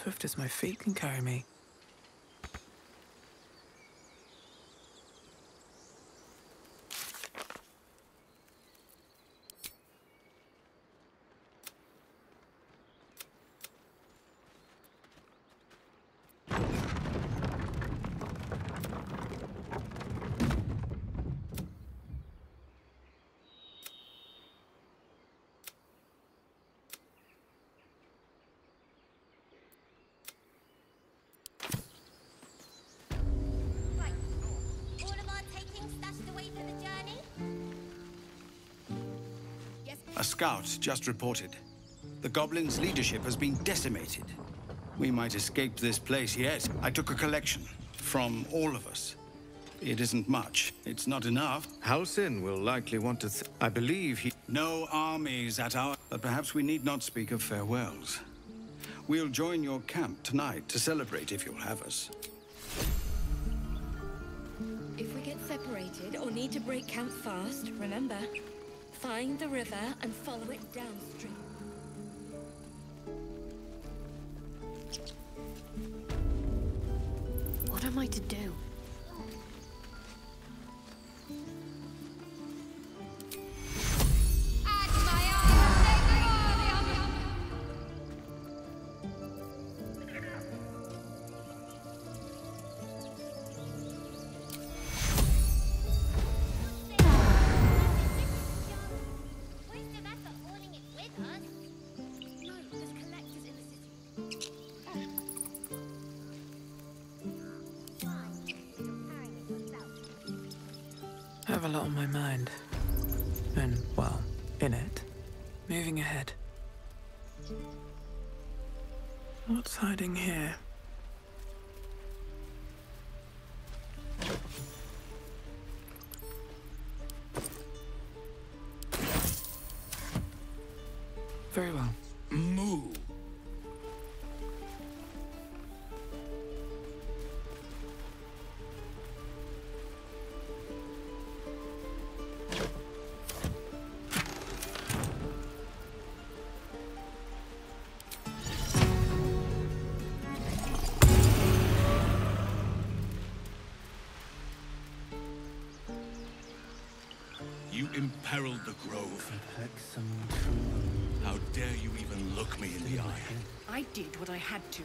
swift as my feet can carry me. A scout just reported. The goblins' leadership has been decimated. We might escape this place yet. I took a collection from all of us. It isn't much. It's not enough. Halsin will likely want to I believe he... No armies at our... But perhaps we need not speak of farewells. We'll join your camp tonight to celebrate if you'll have us. If we get separated or need to break camp fast, remember, find the river and follow it downstream. What am I to do? I have a lot on my mind. And, well, in it. Moving ahead. What's hiding here? Very well. Move. You imperiled the grove. How dare you even look me in the eye? I did what I had to.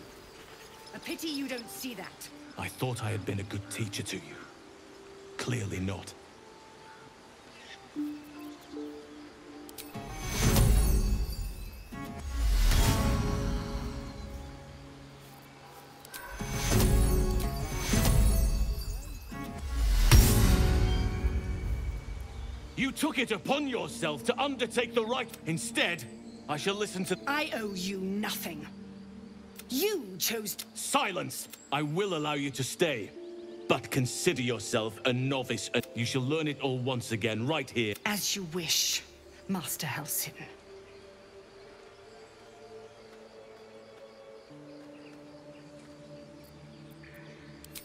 A pity you don't see that. I thought I had been a good teacher to you. Clearly not. You took it upon yourself to undertake the right. Instead, I shall listen to... I owe you nothing. You chose to... Silence! I will allow you to stay. But consider yourself a novice, and you shall learn it all once again, right here. As you wish, Master Halsin.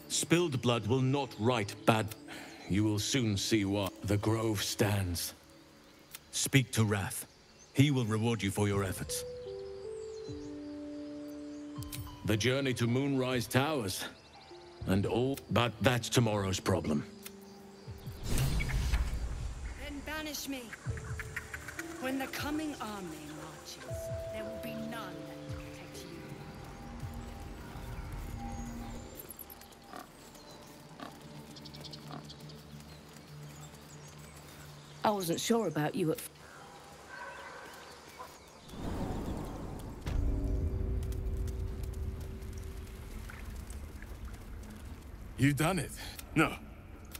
Spilled blood will not right bad. You will soon see what the grove stands. Speak to Wrath. He will reward you for your efforts. The journey to Moonrise Towers. And all... But that's tomorrow's problem. Then banish me. When the coming army marches, there will be none to protect you. I wasn't sure about you at... You done it? No.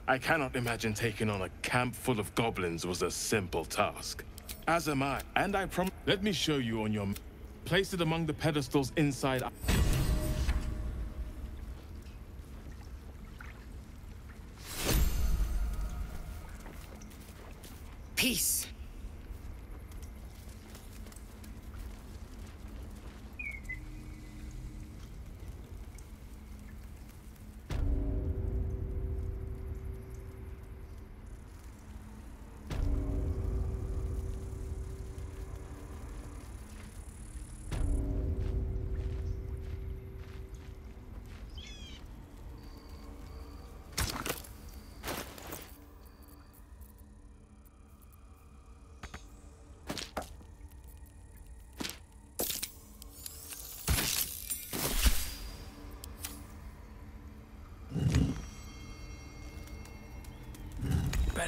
I cannot imagine taking on a camp full of goblins was a simple task. As am I, and I promise... Let me show you on your... Place it among the pedestals inside... Peace.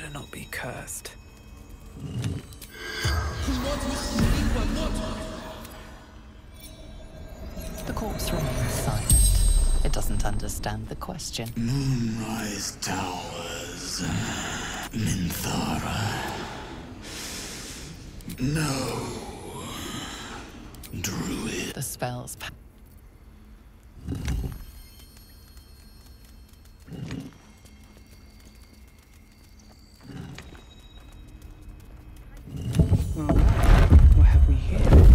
better not be cursed. The corpse remains silent. It doesn't understand the question. Moonrise Towers. Minthara. No. Druid. The spell's What have we here?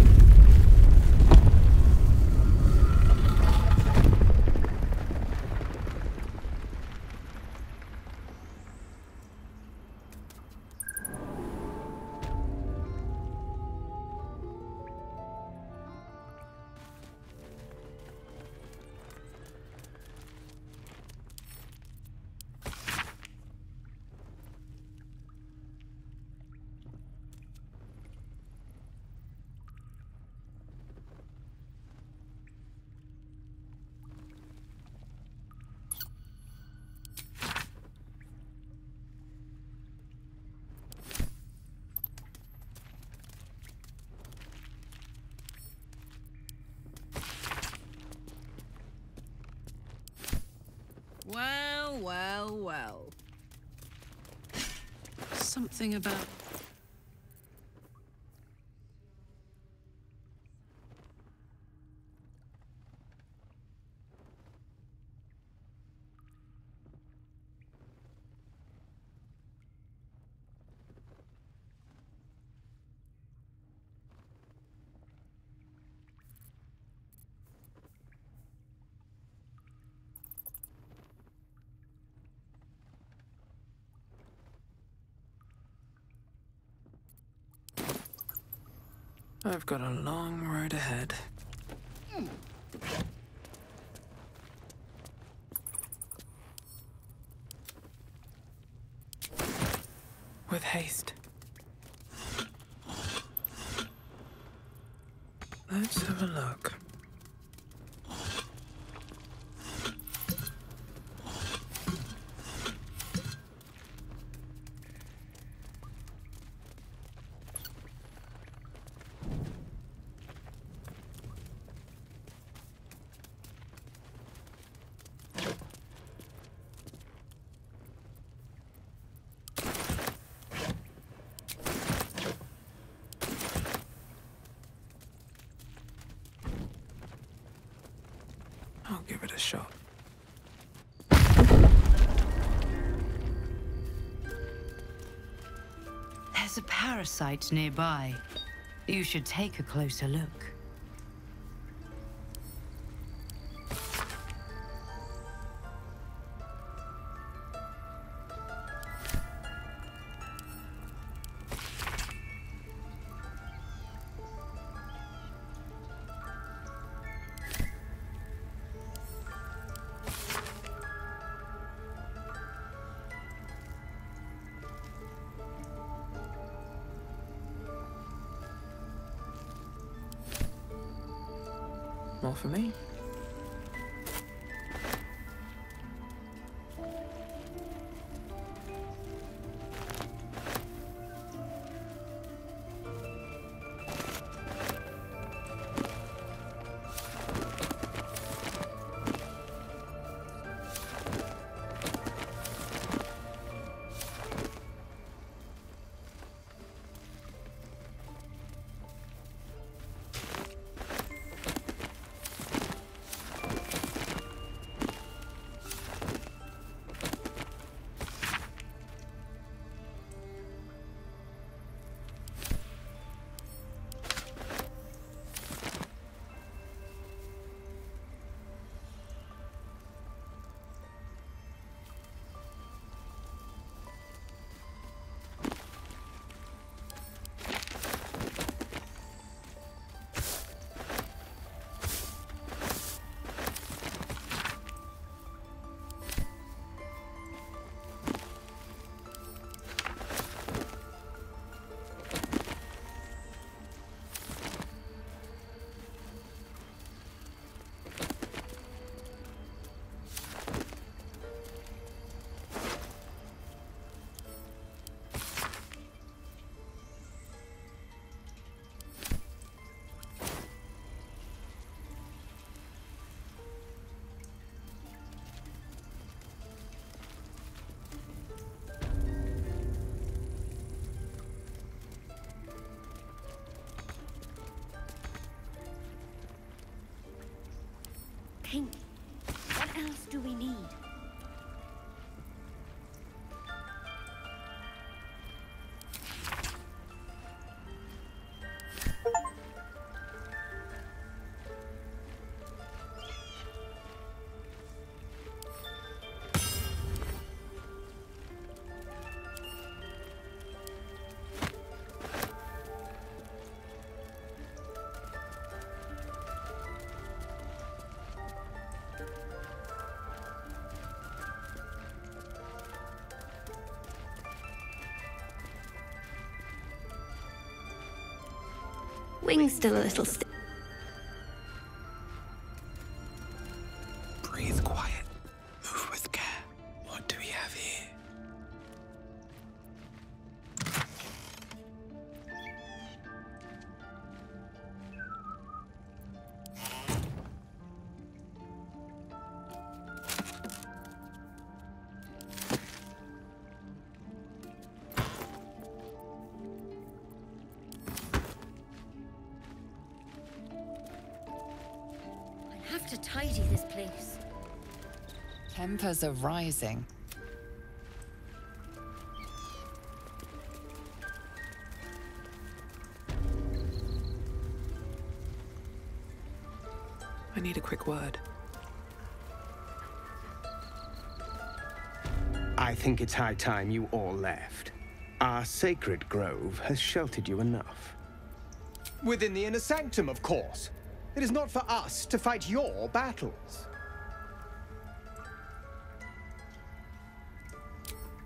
Well, well, well. Something about... I've got a long road ahead. With haste. Let's have a look. I'll give it a shot. There's a parasite nearby. You should take a closer look. More for me. pink. What else do we need? Wing's still a little stiff. Breathe quiet. Move with care. What do we have here? Have to tidy this place. Tempers are rising. I need a quick word. I think it's high time you all left. Our sacred grove has sheltered you enough. Within the inner sanctum, of course. It is not for us to fight your battles.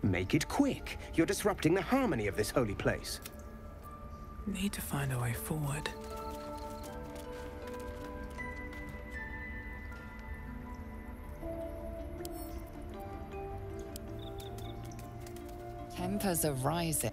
Make it quick. You're disrupting the harmony of this holy place. Need to find a way forward. Tempers are rising.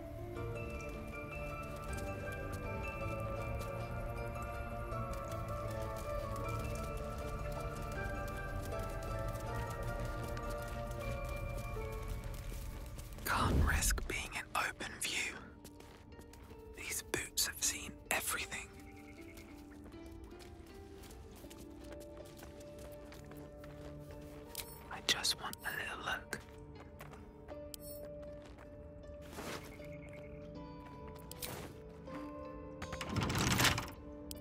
Can't risk being in open view. These boots have seen everything. I just want a little look.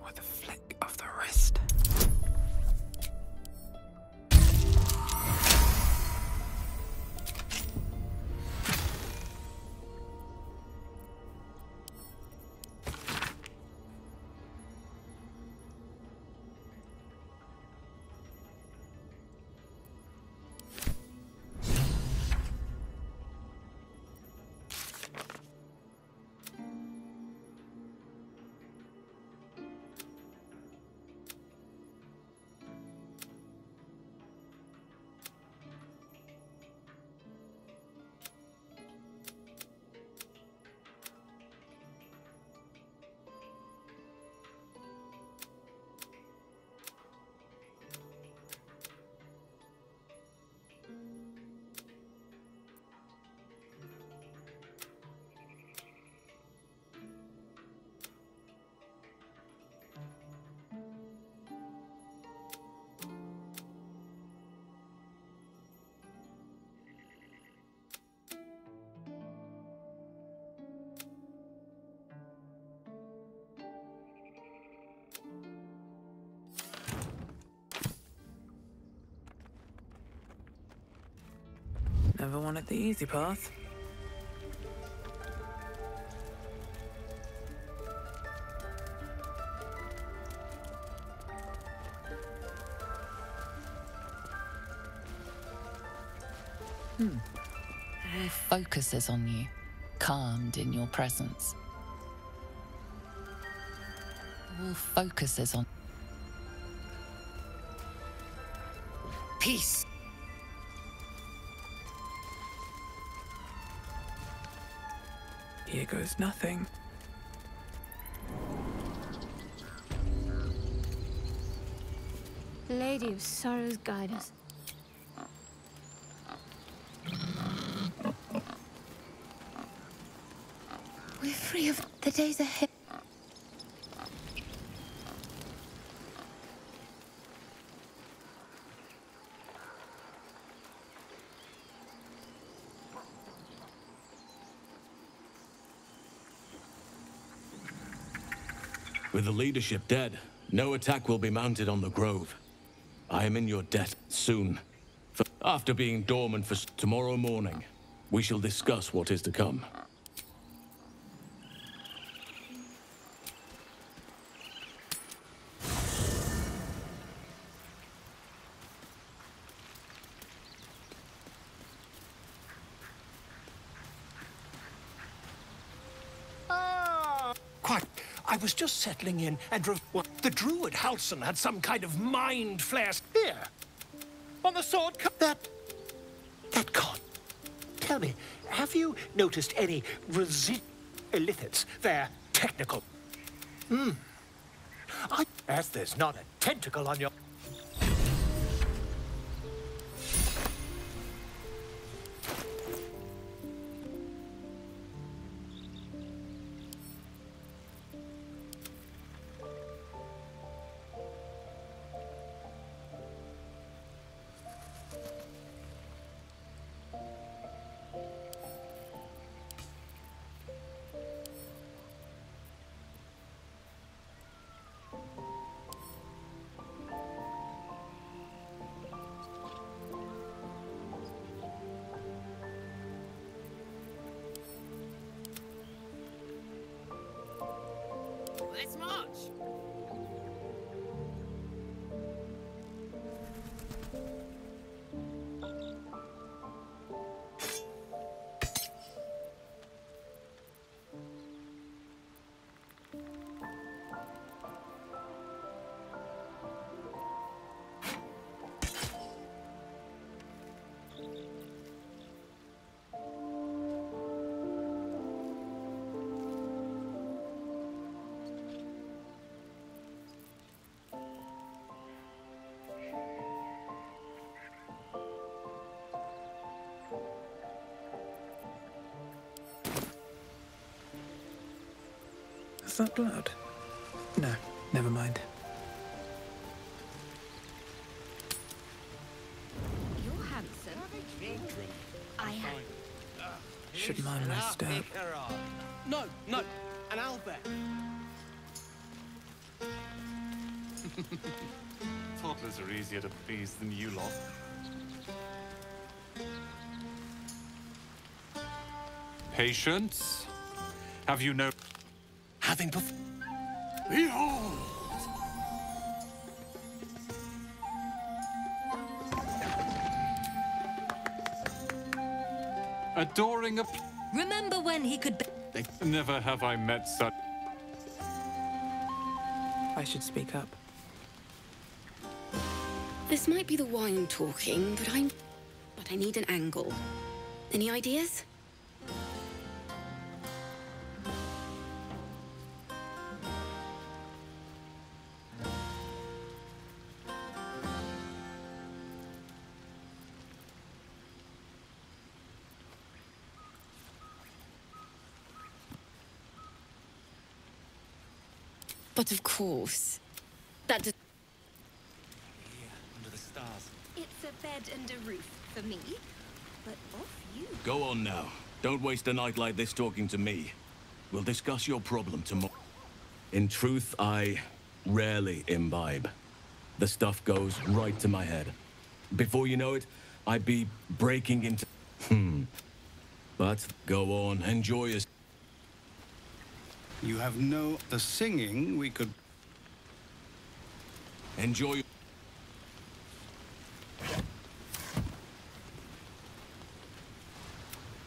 With a flick of the wrist. Never wanted the easy path. All focuses on you, calmed in your presence. All focuses on Peace. Here goes nothing. Lady of Sorrows, guide us. We're free of the days ahead. With the leadership dead, no attack will be mounted on the Grove. I am in your debt soon. After being dormant for tomorrow morning, we shall discuss what is to come. Quite. I was just settling in, and the druid Halson had some kind of mind flares. Here, on the sword that can't. Tell me, have you noticed any illithits? They're technical. As there's not a tentacle on your... Let's march! Is that blood? No, never mind. You're handsome. I have. Should mind my step. No, an owlbear. Toddlers are easier to please than you lot. Patience? Have you no... Having Behold! Adoring a... Remember when he could... Never have I met such... I should speak up. This might be the wine talking, but I need an angle. Any ideas? But of course, that does... Under the stars. It's a bed and a roof for me, but off you. Go on now. Don't waste a night like this talking to me. We'll discuss your problem tomorrow. In truth, I rarely imbibe. The stuff goes right to my head. Before you know it, I'd be breaking into... But go on, enjoy yourself. You have no... The singing, we could... Enjoy...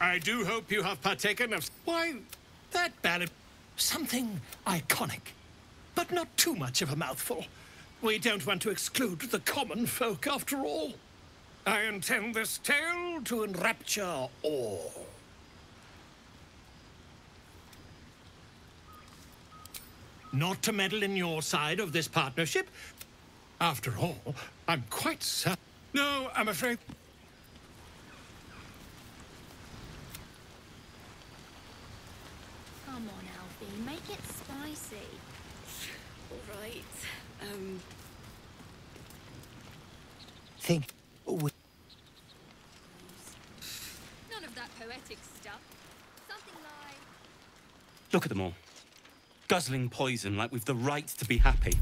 I do hope you have partaken of... Why, that ballad... Something iconic, but not too much of a mouthful. We don't want to exclude the common folk, after all. I intend this tale to enrapture all. Not to meddle in your side of this partnership. After all, I'm quite certain... No, I'm afraid... Come on, Alfie, make it spicy. All right. Think... None of that poetic stuff. Something like... Look at them all. guzzling poison like we've the right to be happy.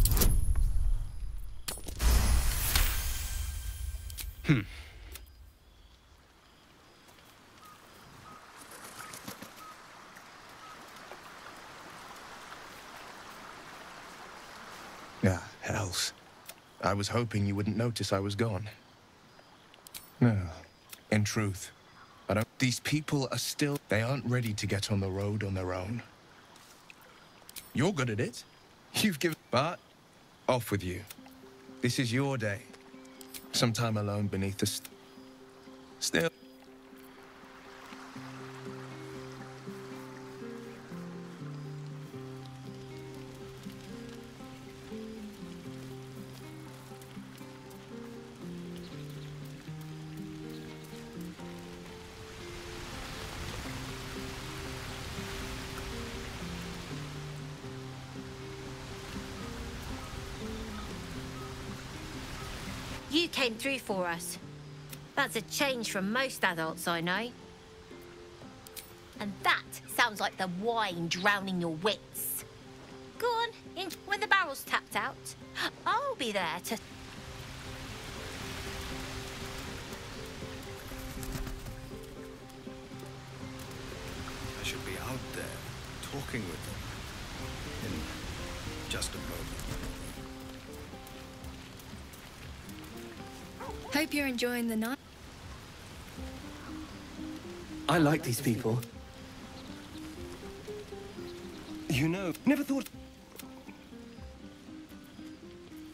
Ah, hells. I was hoping you wouldn't notice I was gone. No. In truth, these people are still... They aren't ready to get on the road on their own. You're good at it. You've given... But, off with you. This is your day. Some time alone beneath the... Still... You came through for us. That's a change from most adults I know. And that sounds like the wine drowning your wits. Go on, in when the barrel's tapped out. I'll be there to... I should be out there, talking with them. In just a moment. Hope you're enjoying the night. I like these people. You know, never thought...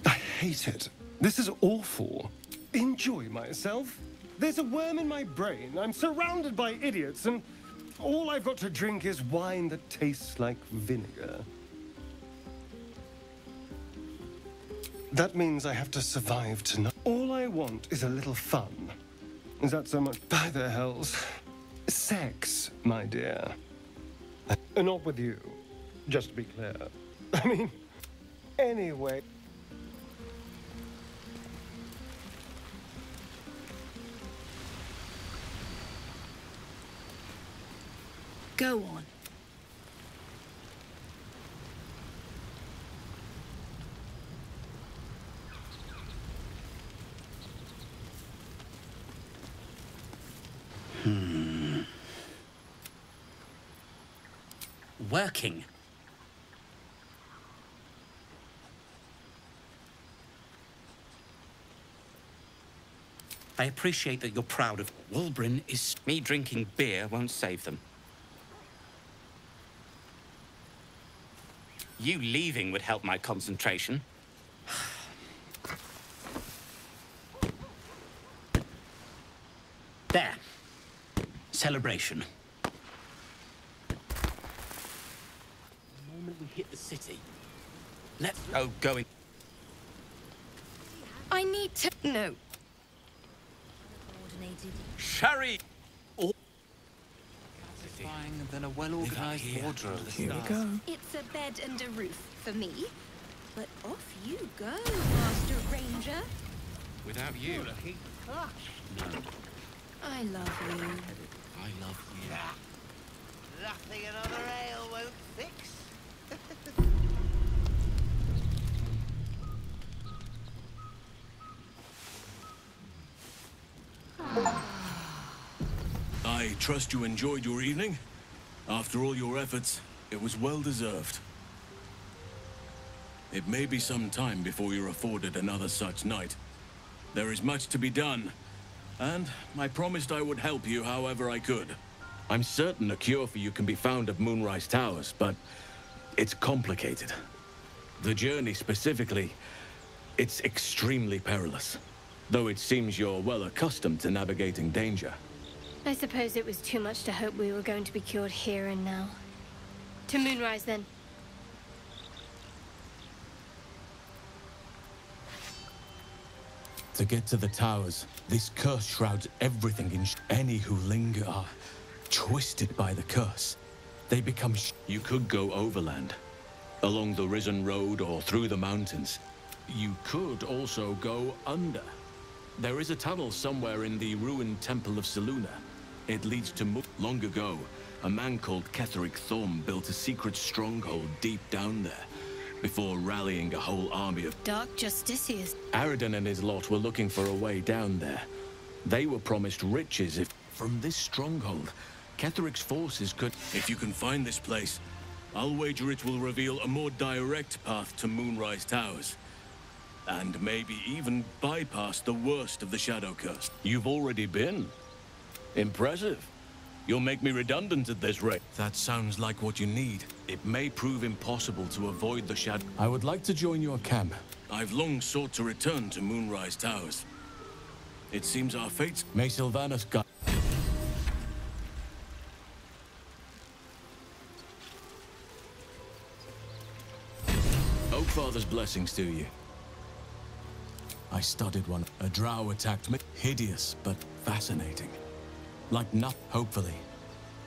I hate it. This is awful. Enjoy myself. There's a worm in my brain. I'm surrounded by idiots, and all I've got to drink is wine that tastes like vinegar. That means I have to survive tonight. All I want is a little fun. Is that so much? By the hells. Sex, my dear. Not with you, just to be clear. I mean, anyway. Go on. Working. I appreciate that you're proud of... Wulbren is... Me drinking beer won't save them. You leaving would help my concentration. There. Celebration. The moment we hit the city, let's... Oh, going. I need to... No. Sherry! Satisfying than a well-organized wardrobe. Here we go. It's a bed and a roof for me. But off you go, Master Ranger. Without you. No. I love you. I love you. Nothing another ale won't fix. I trust you enjoyed your evening. After all your efforts, it was well deserved. It may be some time before you're afforded another such night. There is much to be done, and I promised I would help you however I could. I'm certain a cure for you can be found at Moonrise Towers, but it's complicated. The journey specifically, it's extremely perilous, though it seems you're well accustomed to navigating danger. I suppose it was too much to hope we were going to be cured here and now. To Moonrise, then. To get to the towers, this curse shrouds everything in any who linger are twisted by the curse. They become You could go overland, along the Risen Road or through the mountains. You could also go under. There is a tunnel somewhere in the ruined Temple of Selûne. It leads to long ago, A man called Ketheric Thorm built a secret stronghold deep down there, before rallying a whole army of Dark Justiciars. Aridon and his lot were looking for a way down there. They were promised riches if... From this stronghold, Ketheric's forces could... If you can find this place, I'll wager it will reveal a more direct path to Moonrise Towers. And maybe even bypass the worst of the Shadow Curse. You've already been. Impressive. You'll make me redundant at this rate. That sounds like what you need. It may prove impossible to avoid the Shadow... I would like to join your camp. I've long sought to return to Moonrise Towers. It seems our fates... May Sylvanas guide... Oakfather's blessings to you. I studied one. A drow attacked me. Hideous, but fascinating. Like not, hopefully.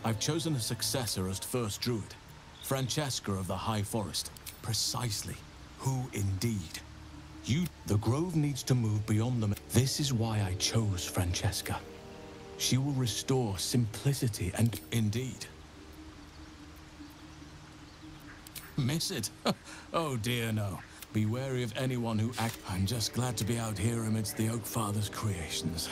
I've chosen a successor as first druid. Francesca of the High Forest. Precisely. Who indeed? The Grove needs to move beyond them. This is why I chose Francesca. She will restore simplicity and indeed. Miss it? Oh dear, no. Be wary of anyone who act. I'm just glad to be out here amidst the Oakfather's creations.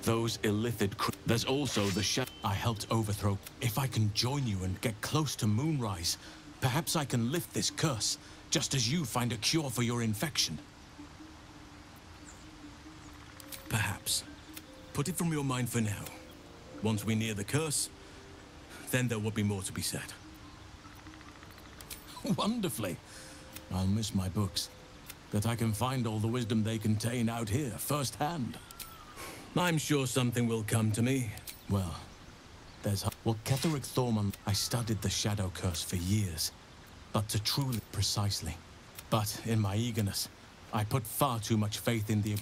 Those illithid There's also the shadow I helped overthrow. If I can join you and get close to Moonrise, perhaps I can lift this curse, just as you find a cure for your infection. Perhaps. Put it from your mind for now. Once we near the curse, then there will be more to be said. Wonderfully. I'll miss my books, but I can find all the wisdom they contain out here, firsthand. I'm sure something will come to me. Well, Ketheric Thorm. I studied the Shadow Curse for years, but to truly precisely. But in my eagerness, I put far too much faith in the...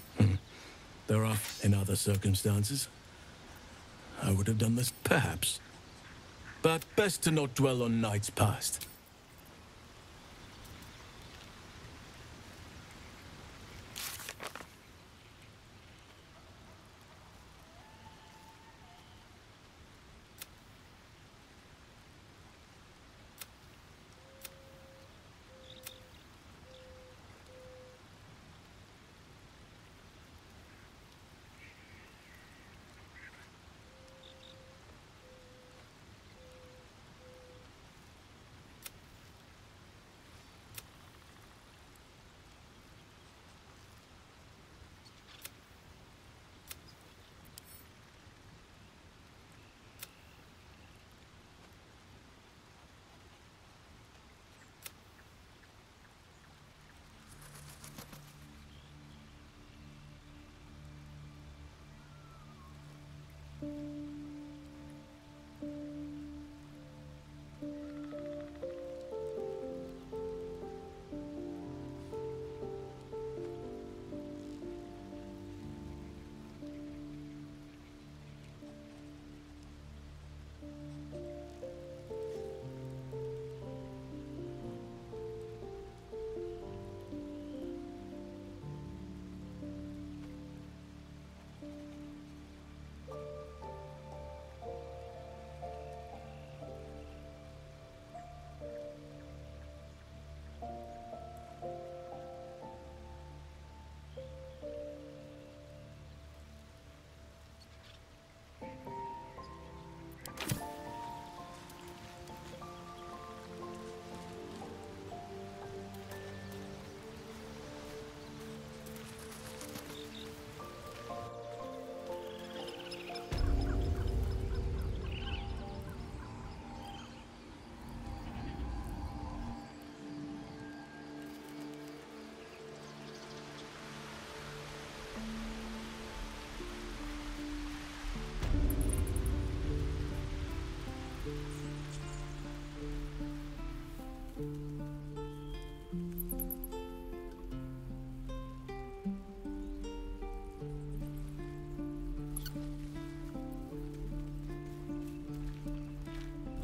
There are, in other circumstances, I would have done this, perhaps. But best to not dwell on nights past.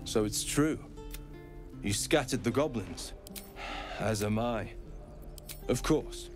So it's true. You scattered the goblins. As am I. Of course.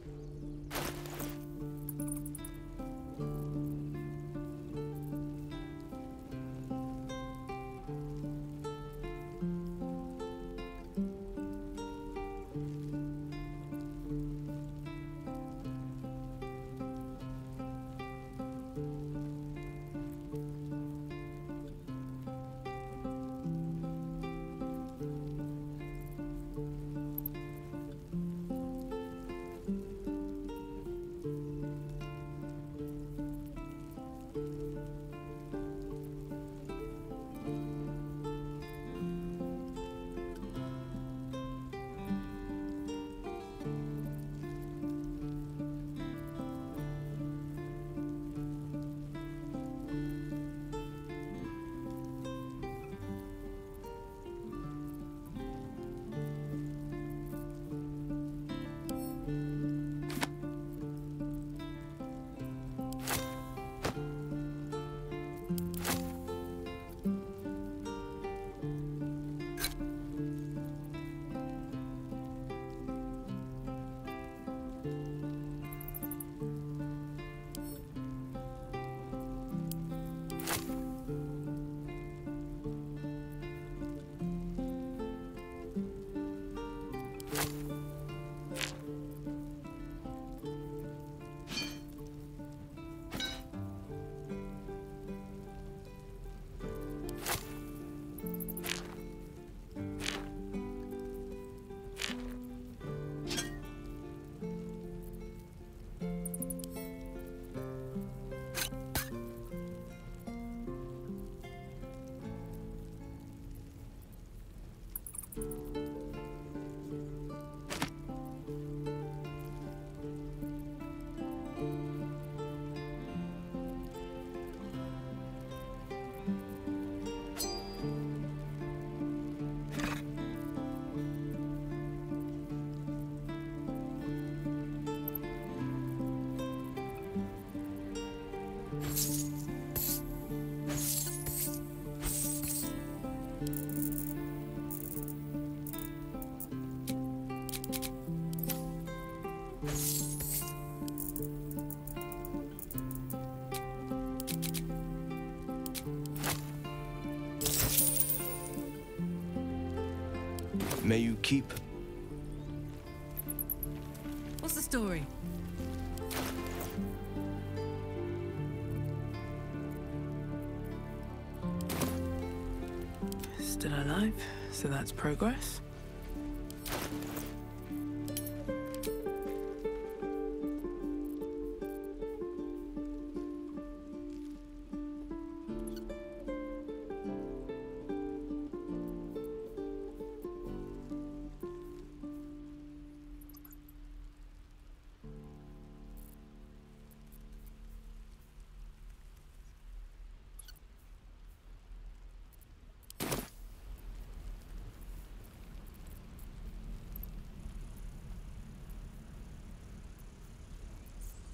May you keep... What's the story? Still alive, so that's progress.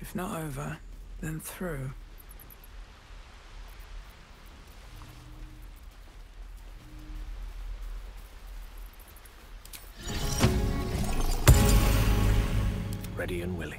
If not over, then through. Ready and willing.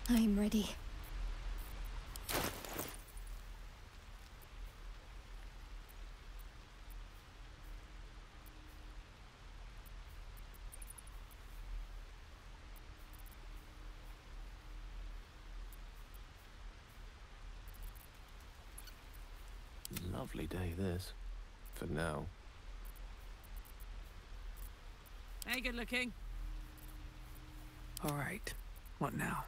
I'm ready. Lovely day, this. For now. Hey, good looking. All right, what now?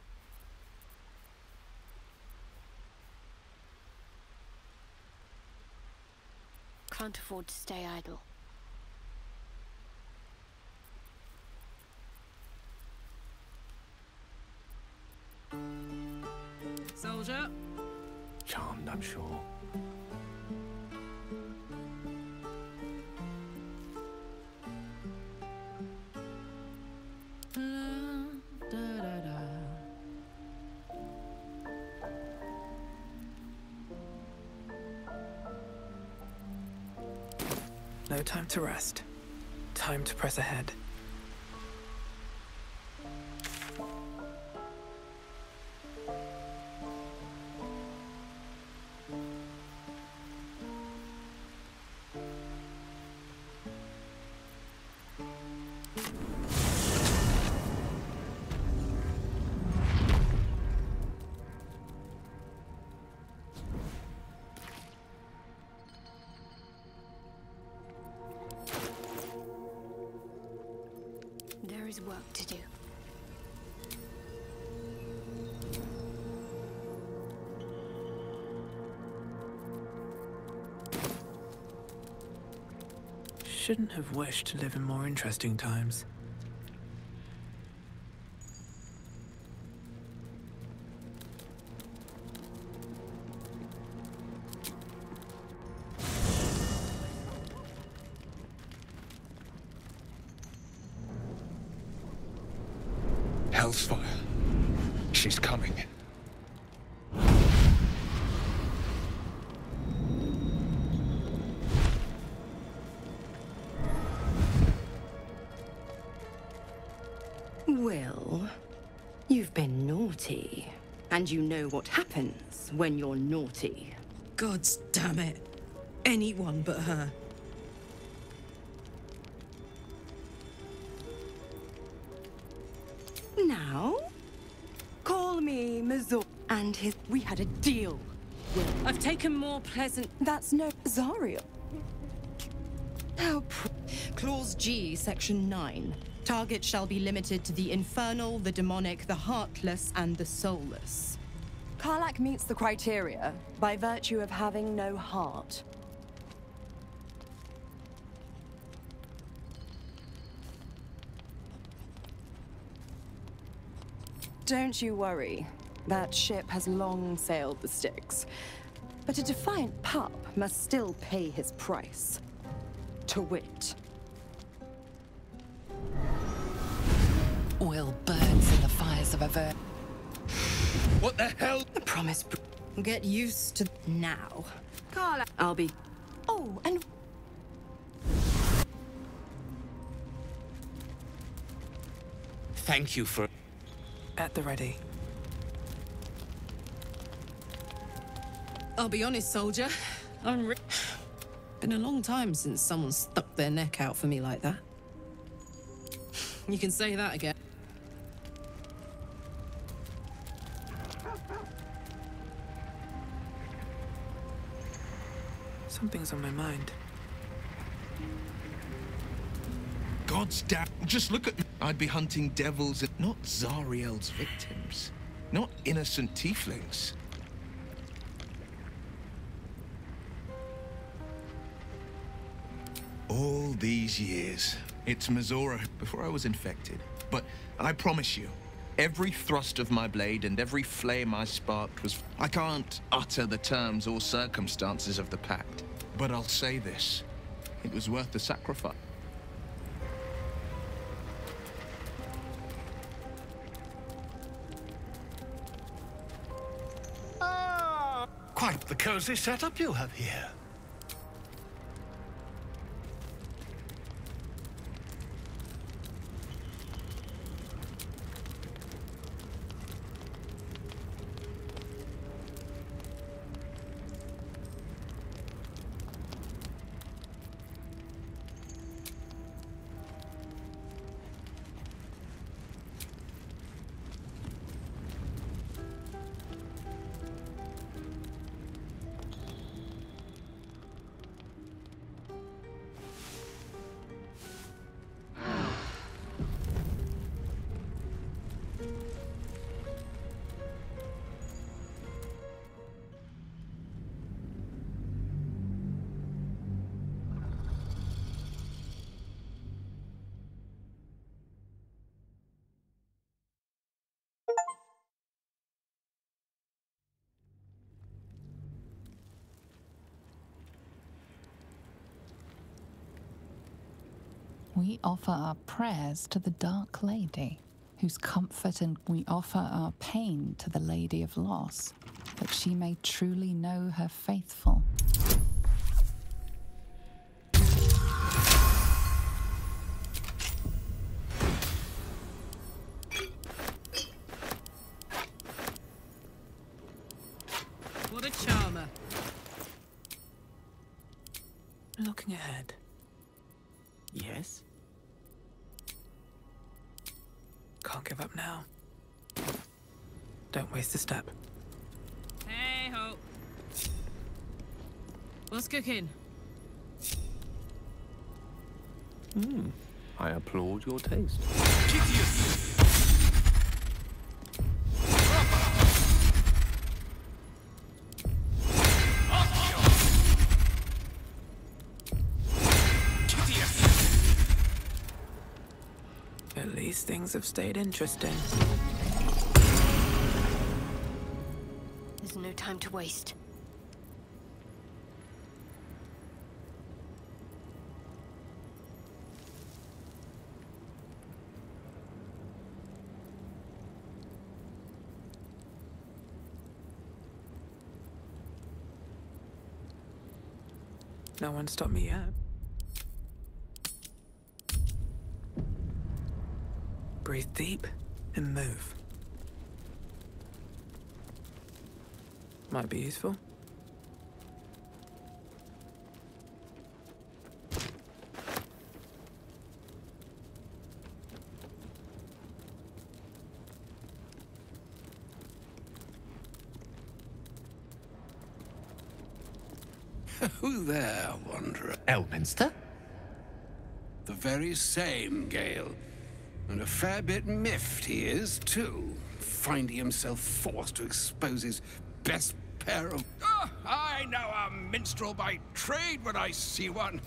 Can't afford to stay idle. Soldier. Charmed, I'm sure. No time to rest. Time to press ahead. There is work to do. Shouldn't have wished to live in more interesting times. Hellsfire. She's coming. Well, you've been naughty. And you know what happens when you're naughty. Gods damn it. Anyone but her. Now, call me Mazor. And we had a deal. I've taken more pleasant... That's no Zariel. How Clause G, Section 9. Target shall be limited to the infernal, the demonic, the heartless, and the soulless. Karlach meets the criteria by virtue of having no heart. Don't you worry. That ship has long sailed the Styx. But a defiant pup must still pay his price. To wit. Oil burns in the fires of aversion. What the hell? I promise. Get used to now. Carla, I'll be. Oh, and. Thank you for... At the ready. I'll be honest, soldier. Been a long time since someone stuck their neck out for me like that. You can say that again. Something's on my mind. God's damn. Just look at me. I'd be hunting devils and not Zariel's victims. Not innocent tieflings. All these years. It's Mazora before I was infected. But I promise you, every thrust of my blade and every flame I sparked was... I can't utter the terms or circumstances of the pact. But I'll say this. It was worth the sacrifice. Quite the cozy setup you have here. We offer our prayers to the Dark Lady, whose comfort, and we offer our pain to the Lady of Loss, that she may truly know her faithful. What a charmer. Looking ahead. Yes? Can't give up now. Don't waste a step. Hey ho. What's cooking? I applaud your taste. At least things have stayed interesting. There's no time to waste. No one stopped me yet. Breathe deep and move. Might be useful. Who there, wanderer? Elminster? The very same, Gale. And a fair bit miffed he is, too, finding himself forced to expose his best pair of... Oh, I know a minstrel by trade when I see one.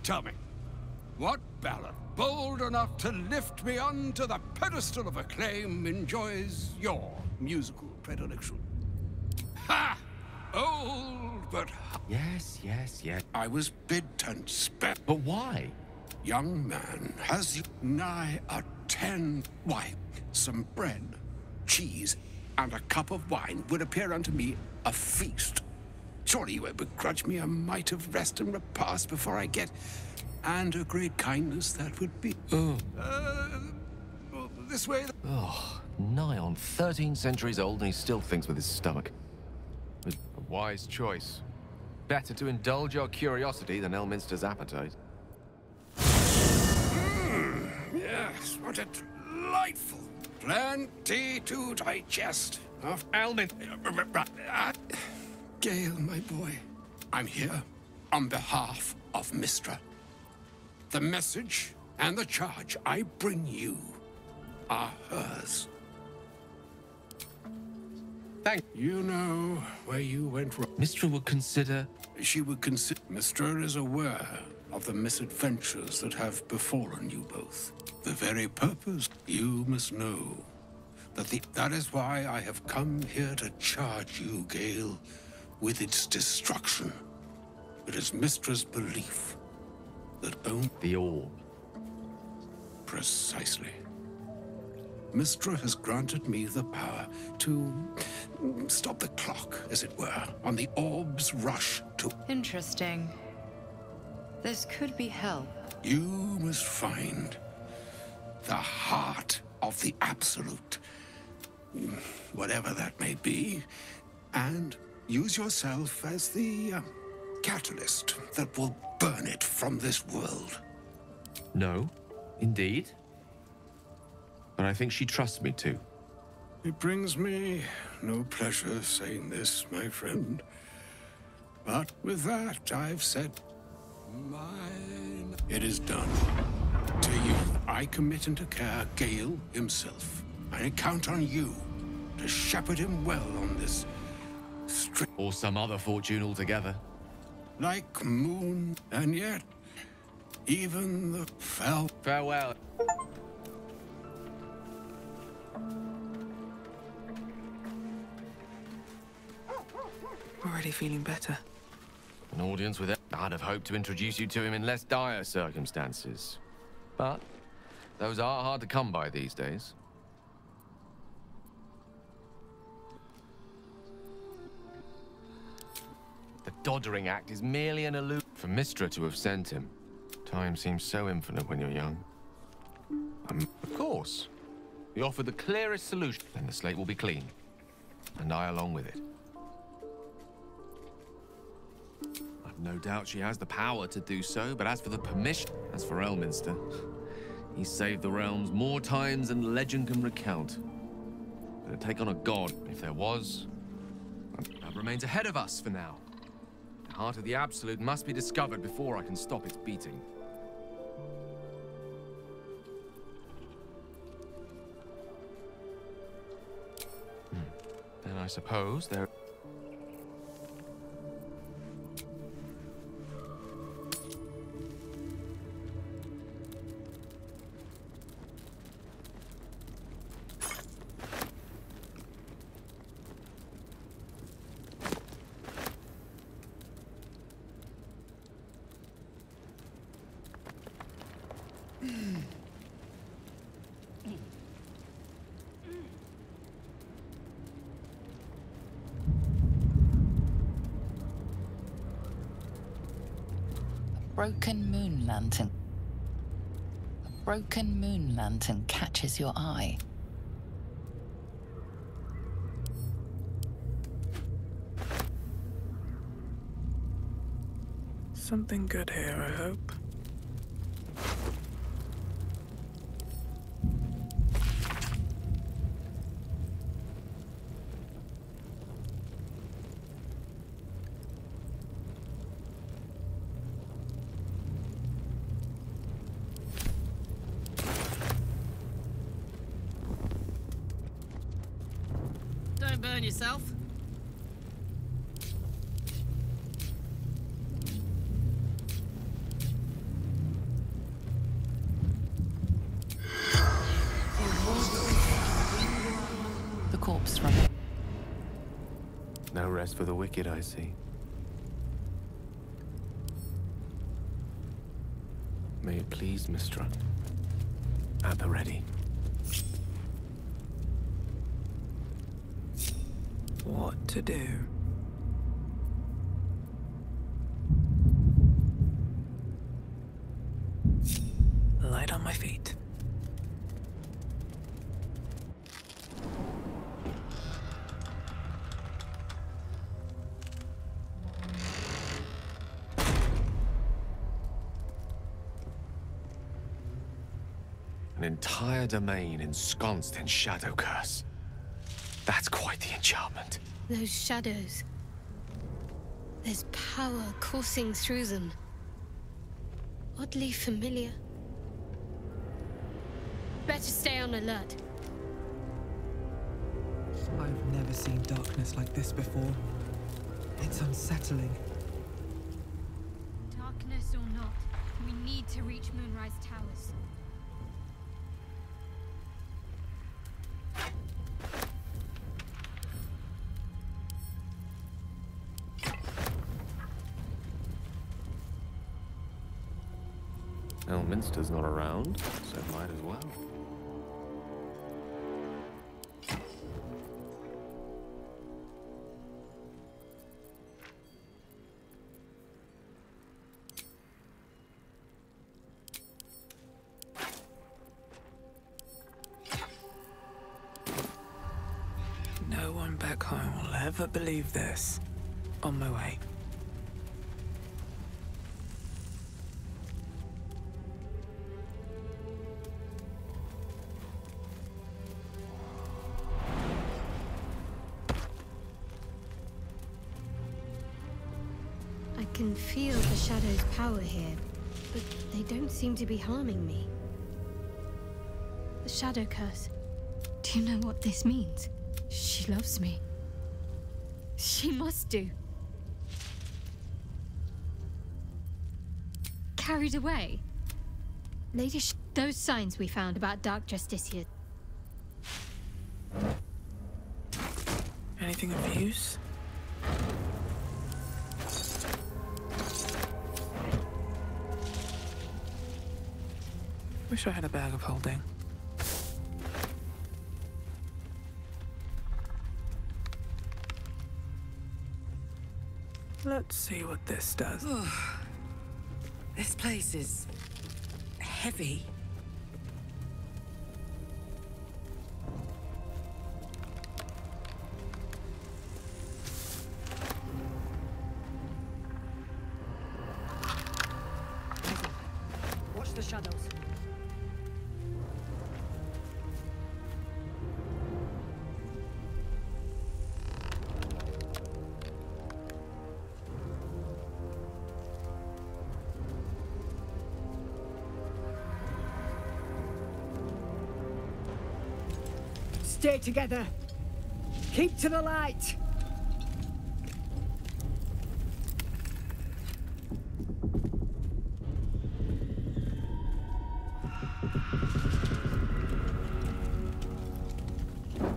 Tell me, what ballad, bold enough to lift me onto the pedestal of acclaim, enjoys your musical predilection? Ha! Old, but... Yes. I was bid and spent. But why? Young man, has you nigh a 10? Why, some bread, cheese, and a cup of wine would appear unto me a feast. Surely you won't begrudge me a mite of rest and repast before I get... And a great kindness that would be... This way... Oh, nigh on 13 centuries old and he still thinks with his stomach. A wise choice. Better to indulge your curiosity than Elminster's appetite. Yes, what a delightful... Plenty to digest of Elmin... Gale, my boy, I'm here on behalf of Mystra. The message and the charge I bring you are hers. Thank you. Know where you went wrong. Mystra would consider... She would consider... Mystra is aware of the misadventures that have befallen you both. The very purpose you must know that is why I have come here to charge you, Gale, with its destruction. It is Mystra's belief that only... The orb. Precisely. Mystra has granted me the power to stop the clock, as it were, on the orb's rush to... Interesting. This could be help. You must find the heart of the Absolute, whatever that may be, and use yourself as the catalyst that will burn it from this world. No, indeed. But I think she trusts me too. It brings me no pleasure saying this, my friend. But with that, I've said mine. It is done. To you, I commit into care Gale himself. I count on you to shepherd him well on this or some other fortune altogether. Like moon, and yet, even the Farewell. Already feeling better. An audience with it. I'd have hoped to introduce you to him in less dire circumstances. But those are hard to come by these days. The Doddering Act is merely an illusion for Mystra to have sent him. Time seems so infinite when you're young. Of course. We offer the clearest solution, then the slate will be clean. And I along with it. I've no doubt she has the power to do so, but as for the permission, as for Elminster, he's saved the realms more times than legend can recount. But to take on a god, if there was, that remains ahead of us for now. The heart of the Absolute must be discovered before I can stop its beating. Then I suppose there... Broken moon lantern. A broken moon lantern catches your eye. Something good here, I hope. Don't burn yourself. The corpse from... No rest for the wicked, I see. May it please, Mystra. At the ready. what to do. Light on my feet. An entire domain ensconced in shadow curse. That's quite the enchantment. Those shadows. There's power coursing through them. Oddly familiar. Better stay on alert. I've never seen darkness like this before. It's unsettling. Darkness or not, we need to reach Moonrise Towers. Elminster's not around, so might as well. No one back home will ever believe this. On my way. I can feel the shadow's power here, but they don't seem to be harming me. The shadow curse. Do you know what this means? She loves me. She must do. Carried away? Lady those signs we found about Dark Justicia. Anything of use? Wish I had a bag of holding. Let's see what this does. This place is heavy. Watch the shadows. Stay together. Keep to the light.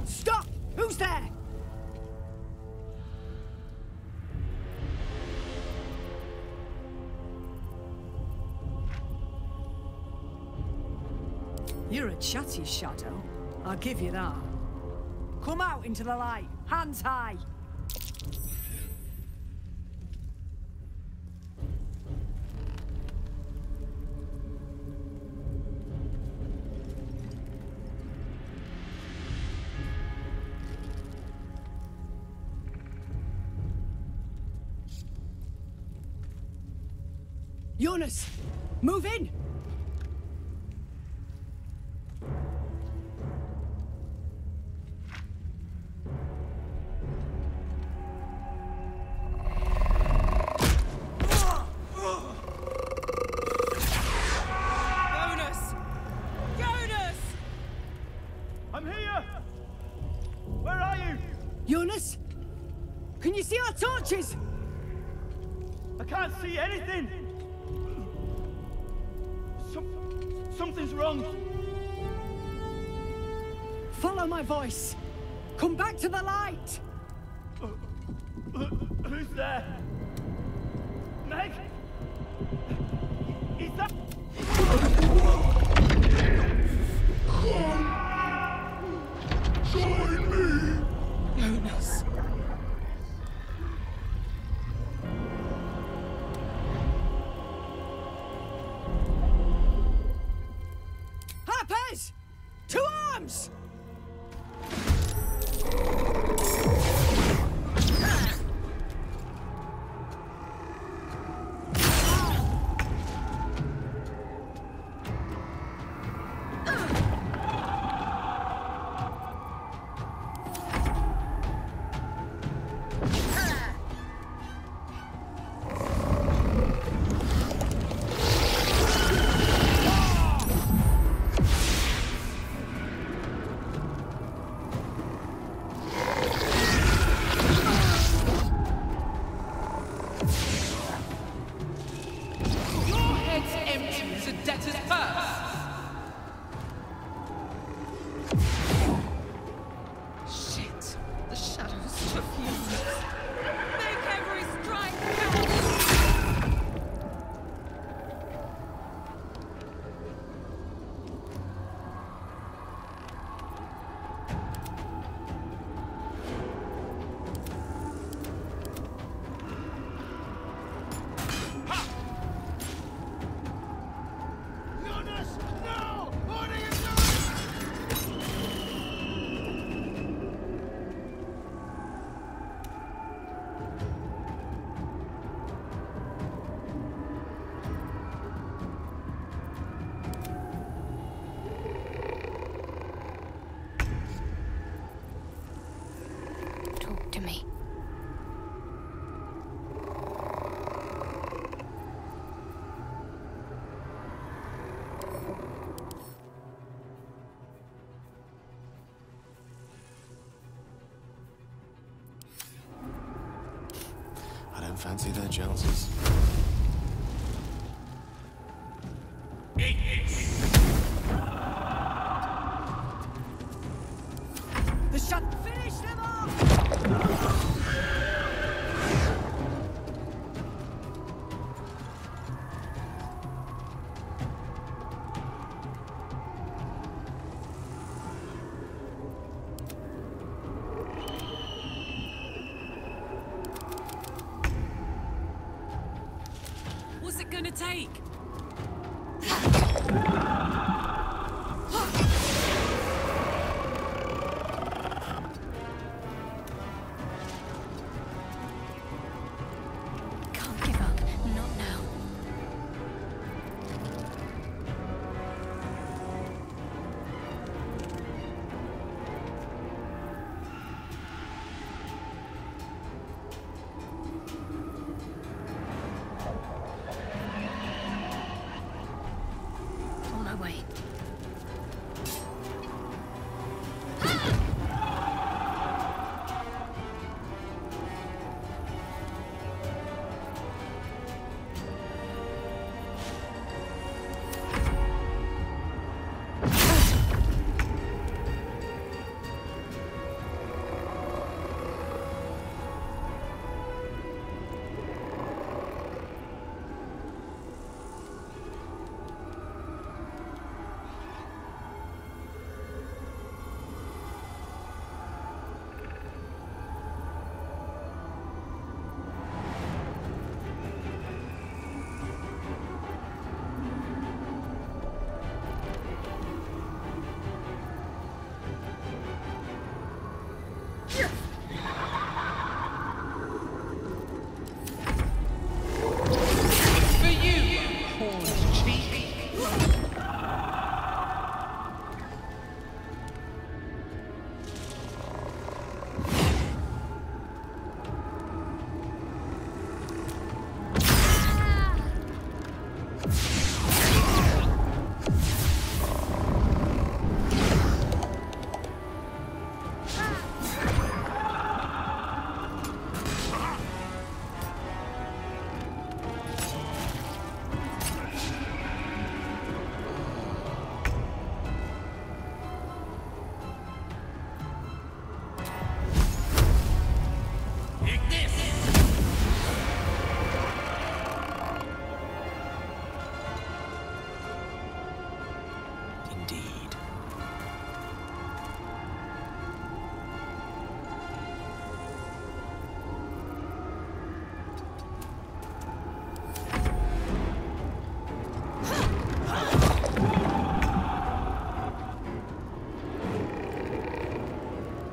Stop! Who's there? You're a chatty shadow. I'll give you that. Come out into the light, hands high. Jonas, move in! Jonas? Can you see our torches? I can't see anything! Something's wrong! Follow my voice! Come back to the light! Who's there? Meg? Is that... Join me! Jonas. fancy their chances. The shot. Finish them off! What's it gonna take? Can't give up. Not now. On my way.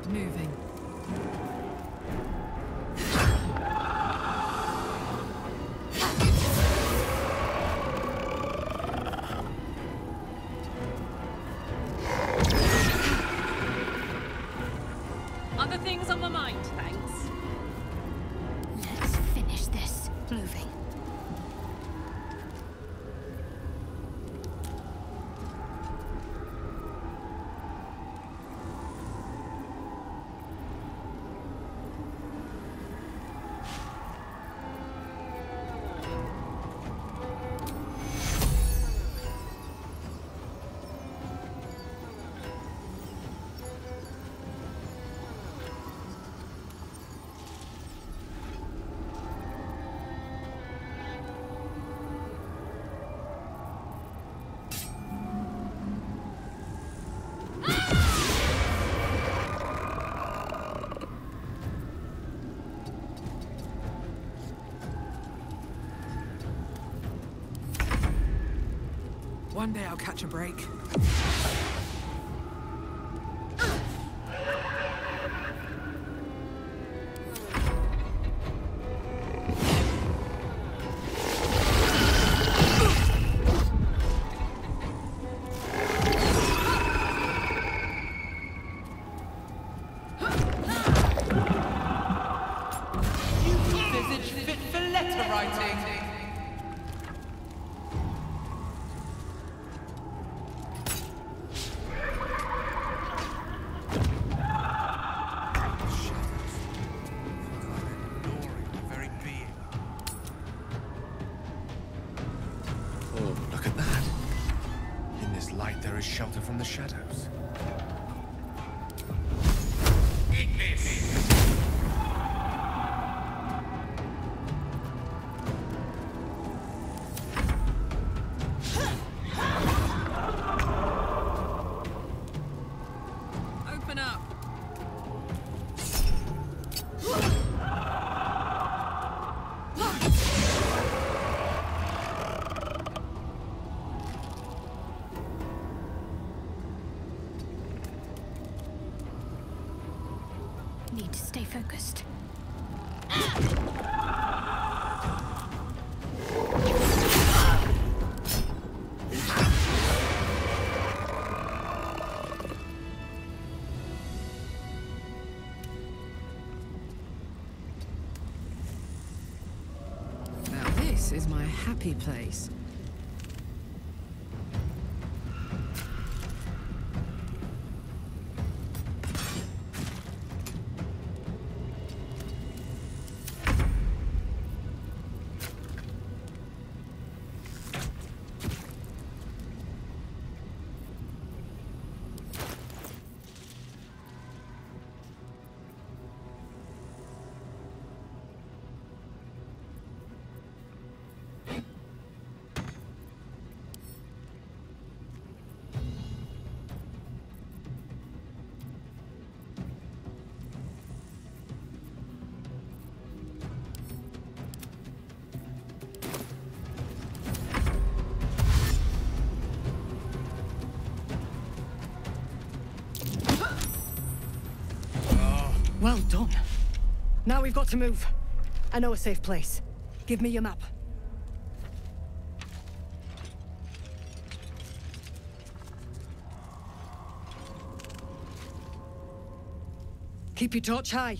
Moving. Other things on my mind, thanks. Let's finish this. Moving. One day I'll catch a break. Visage fit for letter writing. Very being. there is shelter from the shadows. Open up. Need to stay focused. Now this is my happy place. Well done. Now we've got to move. I know a safe place. Give me your map. Keep your torch high.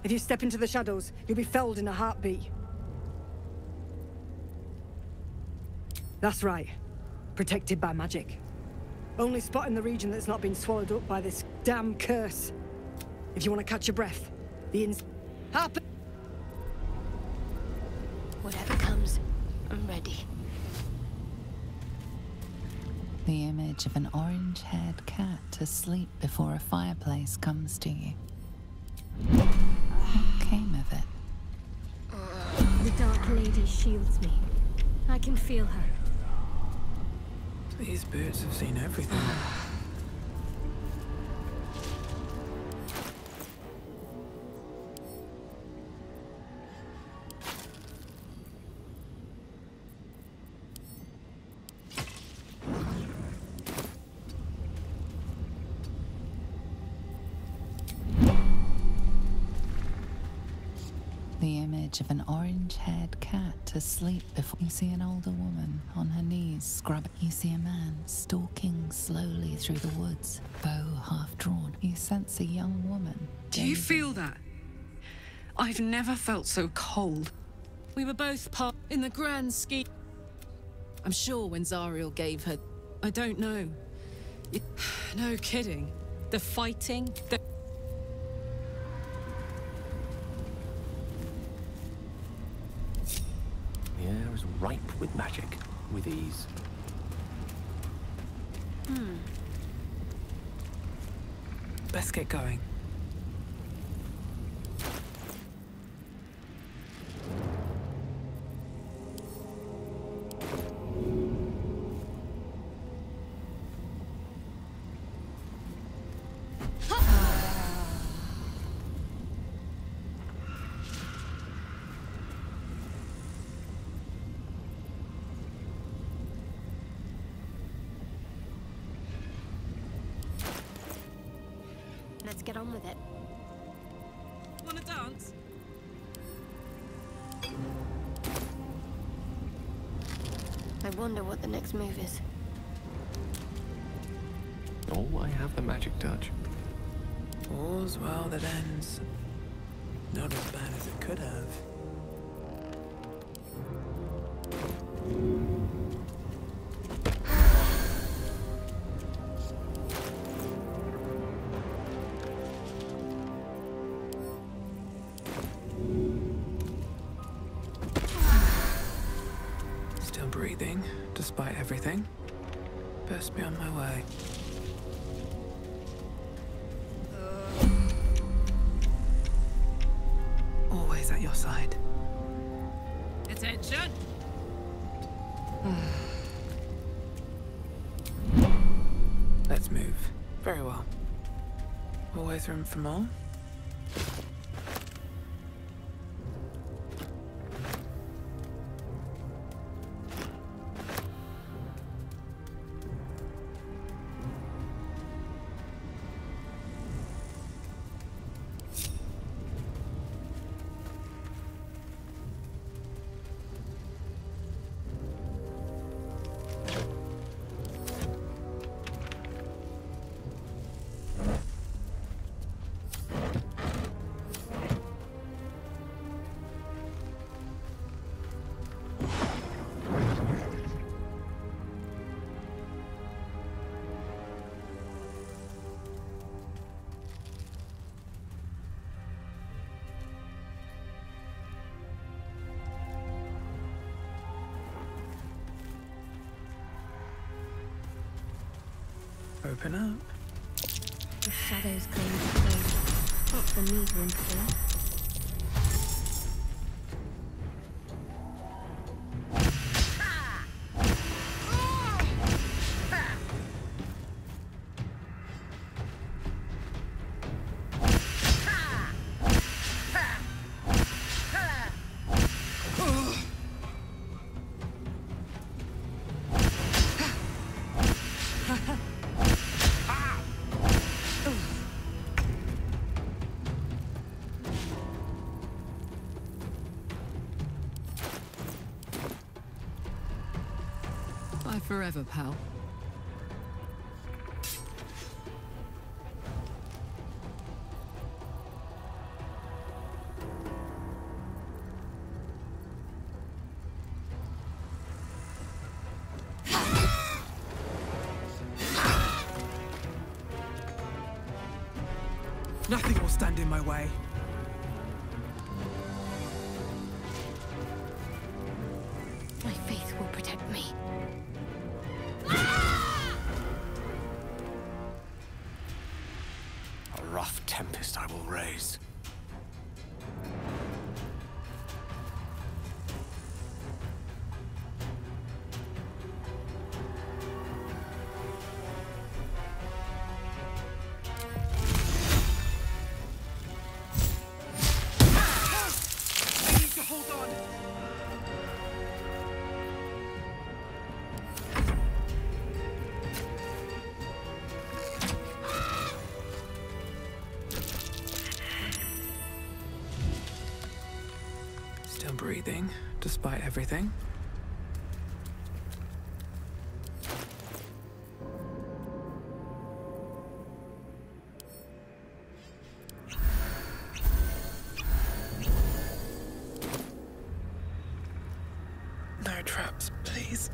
If you step into the shadows, you'll be felled in a heartbeat. That's right. Protected by magic. Only spot in the region that's not been swallowed up by this damn curse. If you want to catch your breath, the inn's... Happen! Whatever comes, I'm ready. The image of an orange-haired cat asleep before a fireplace comes to you. What came of it? The Dark Lady shields me. I can feel her. These birds have seen everything. The image of an orange-haired cat asleep before you see an older woman on her knees scrubbing. You see a man stalking slowly through the woods, bow half drawn. You sense a young woman. Do you feel that? I've never felt so cold. We were both part in the grand scheme. I'm sure when Zariel gave her... I don't know. No kidding. The fighting, the... The air is ripe with magic, with ease. Let's get going. Let's get on with it. Wanna dance? I wonder what the next move is. Oh, I have the magic touch. All's well that ends. Not as bad as it could have. Still breathing, despite everything. Best be on my way. Always at your side. Attention! Let's move. Very well. Always room for more? Open up. The shadows claim to play. Not for me to interfere. Bye forever, pal. Nothing will stand in my way. My faith will protect me. A rough tempest I will raise. I need to hold on. Still breathing, despite everything. No traps, please.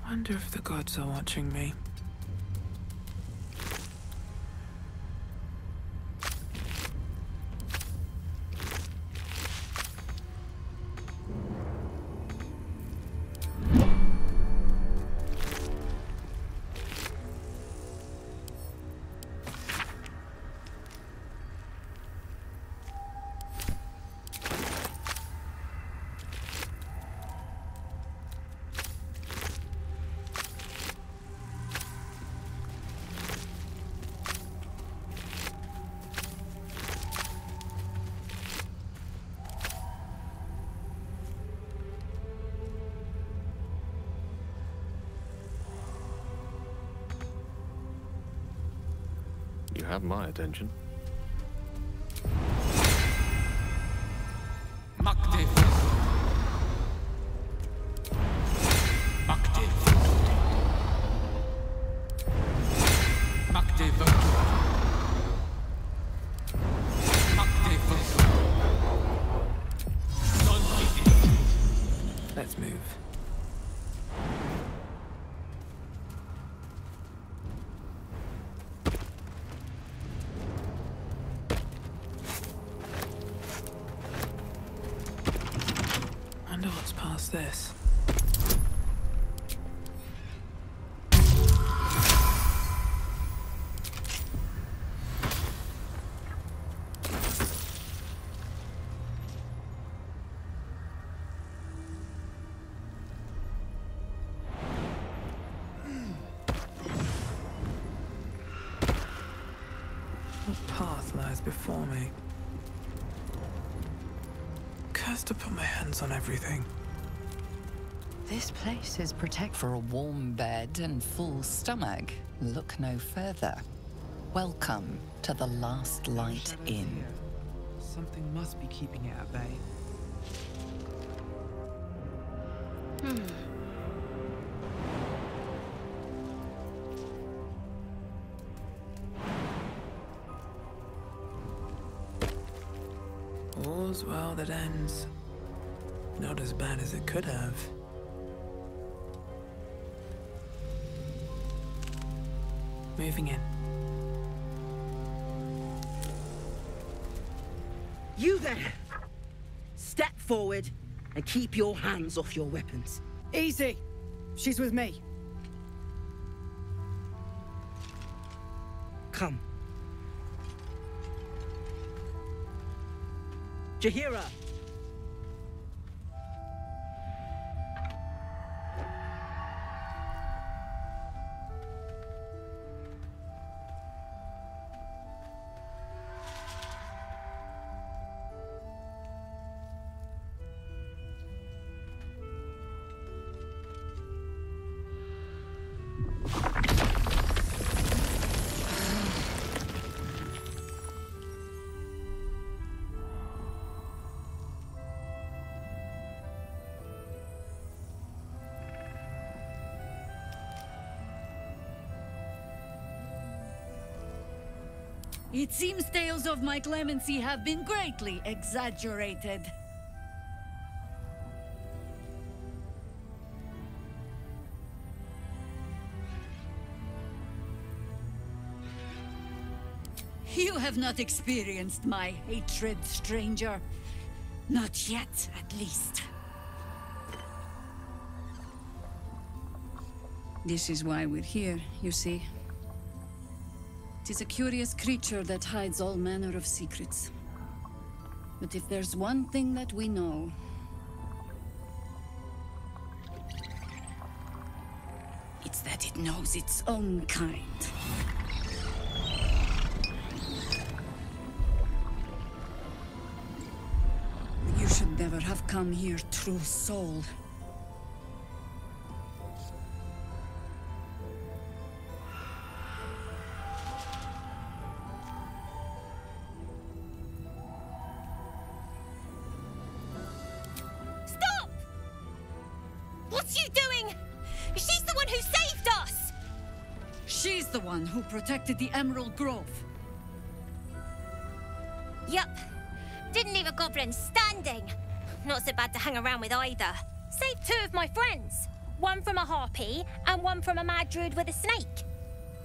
Wonder if the gods are watching me. You have my attention. Let's move. past this. What path lies before me? Cursed to put my hands on everything. This place is protected for a warm bed and full stomach. Look no further. Welcome to the Last Light Inn. Something must be keeping it at bay. All's well that ends. Not as bad as it could have. Moving in. You there! Step forward and keep your hands off your weapons. Easy. She's with me. Come. Jahira! It seems tales of my clemency have been greatly exaggerated. You have not experienced my hatred, stranger. Not yet, at least. This is why we're here, you see. It is a curious creature that hides all manner of secrets. But if there's one thing that we know, it's that it knows its own kind. You should never have come here, true soul. Who protected the Emerald Grove. Yup. Didn't leave a goblin standing. Not so bad to hang around with either. Saved 2 of my friends. One from a harpy and one from a mad druid with a snake.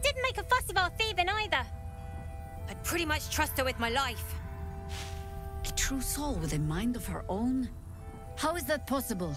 Didn't make a fuss of our thieving either. I'd pretty much trust her with my life. A true soul with a mind of her own? How is that possible?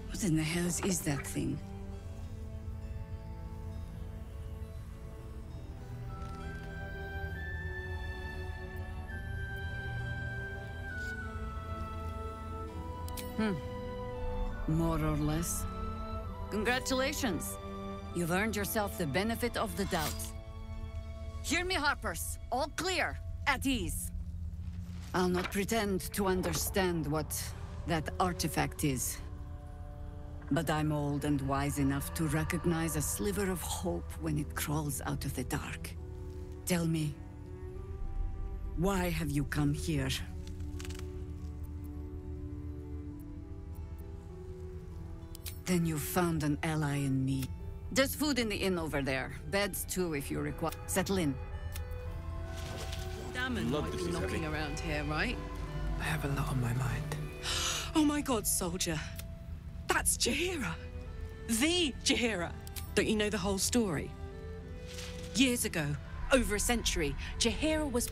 What in the hells is that thing? More or less. Congratulations. You've earned yourself the benefit of the doubt. Hear me, Harpers. All clear. At ease. I'll not pretend to understand what that artifact is. But I'm old and wise enough to recognize a sliver of hope when it crawls out of the dark. Tell me, why have you come here? Then you found an ally in me. There's food in the inn over there. Beds too, if you require. Settle in. Damon might be knocking around here, right? I have a lot on my mind. Oh my god, soldier. That's Jaheira. The Jaheira. Don't you know the whole story? Years ago, over a century, Jaheira was...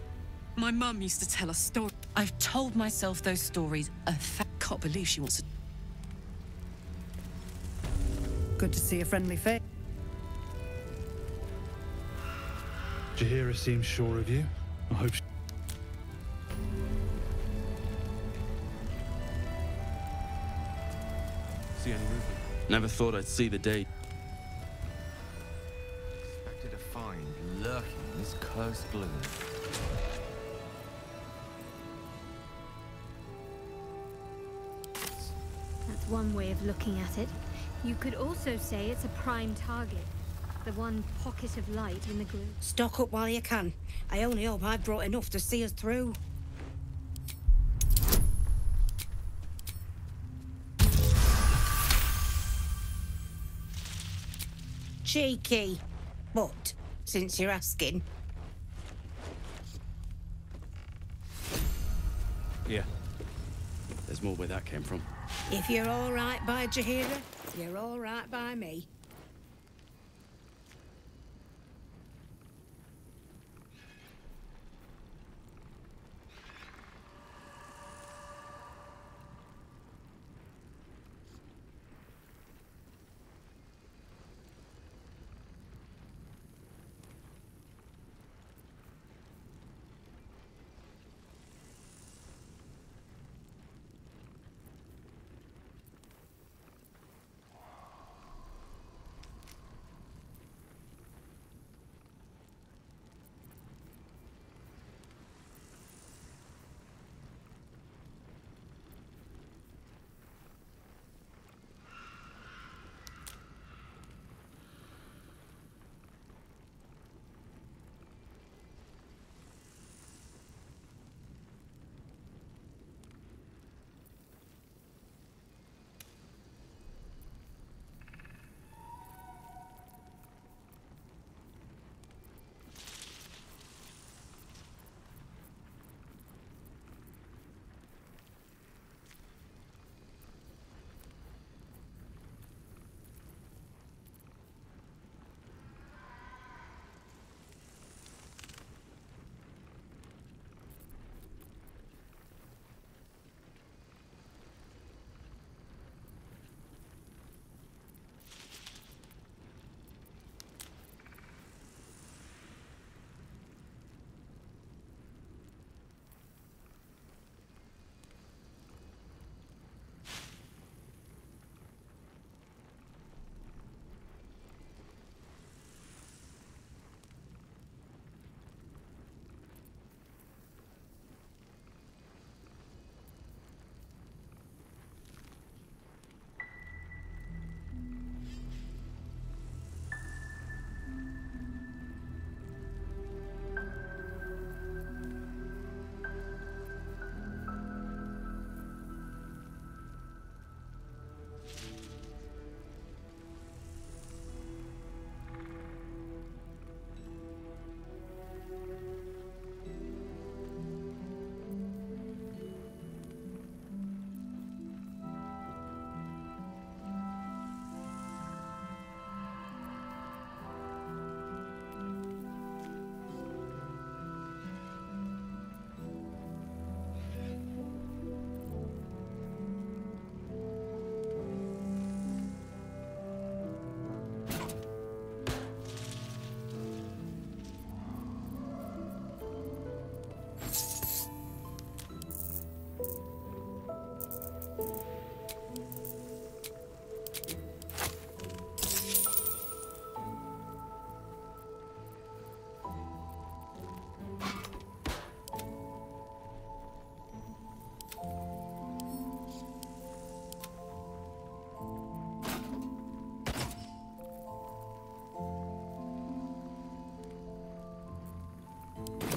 My mum used to tell us stories. I've told myself those stories can't believe she wants to... Good to see a friendly face. Jaheira seems sure of you. I hope she... See any movement? Never thought I'd see the day. Expected to find lurking in this cursed gloom. That's one way of looking at it. You could also say it's a prime target. The one pocket of light in the gloom. Stock up while you can. I only hope I've brought enough to see us through. Cheeky. But, since you're asking... Yeah. There's more where that came from. If you're all right by Jaheira, you're all right by me.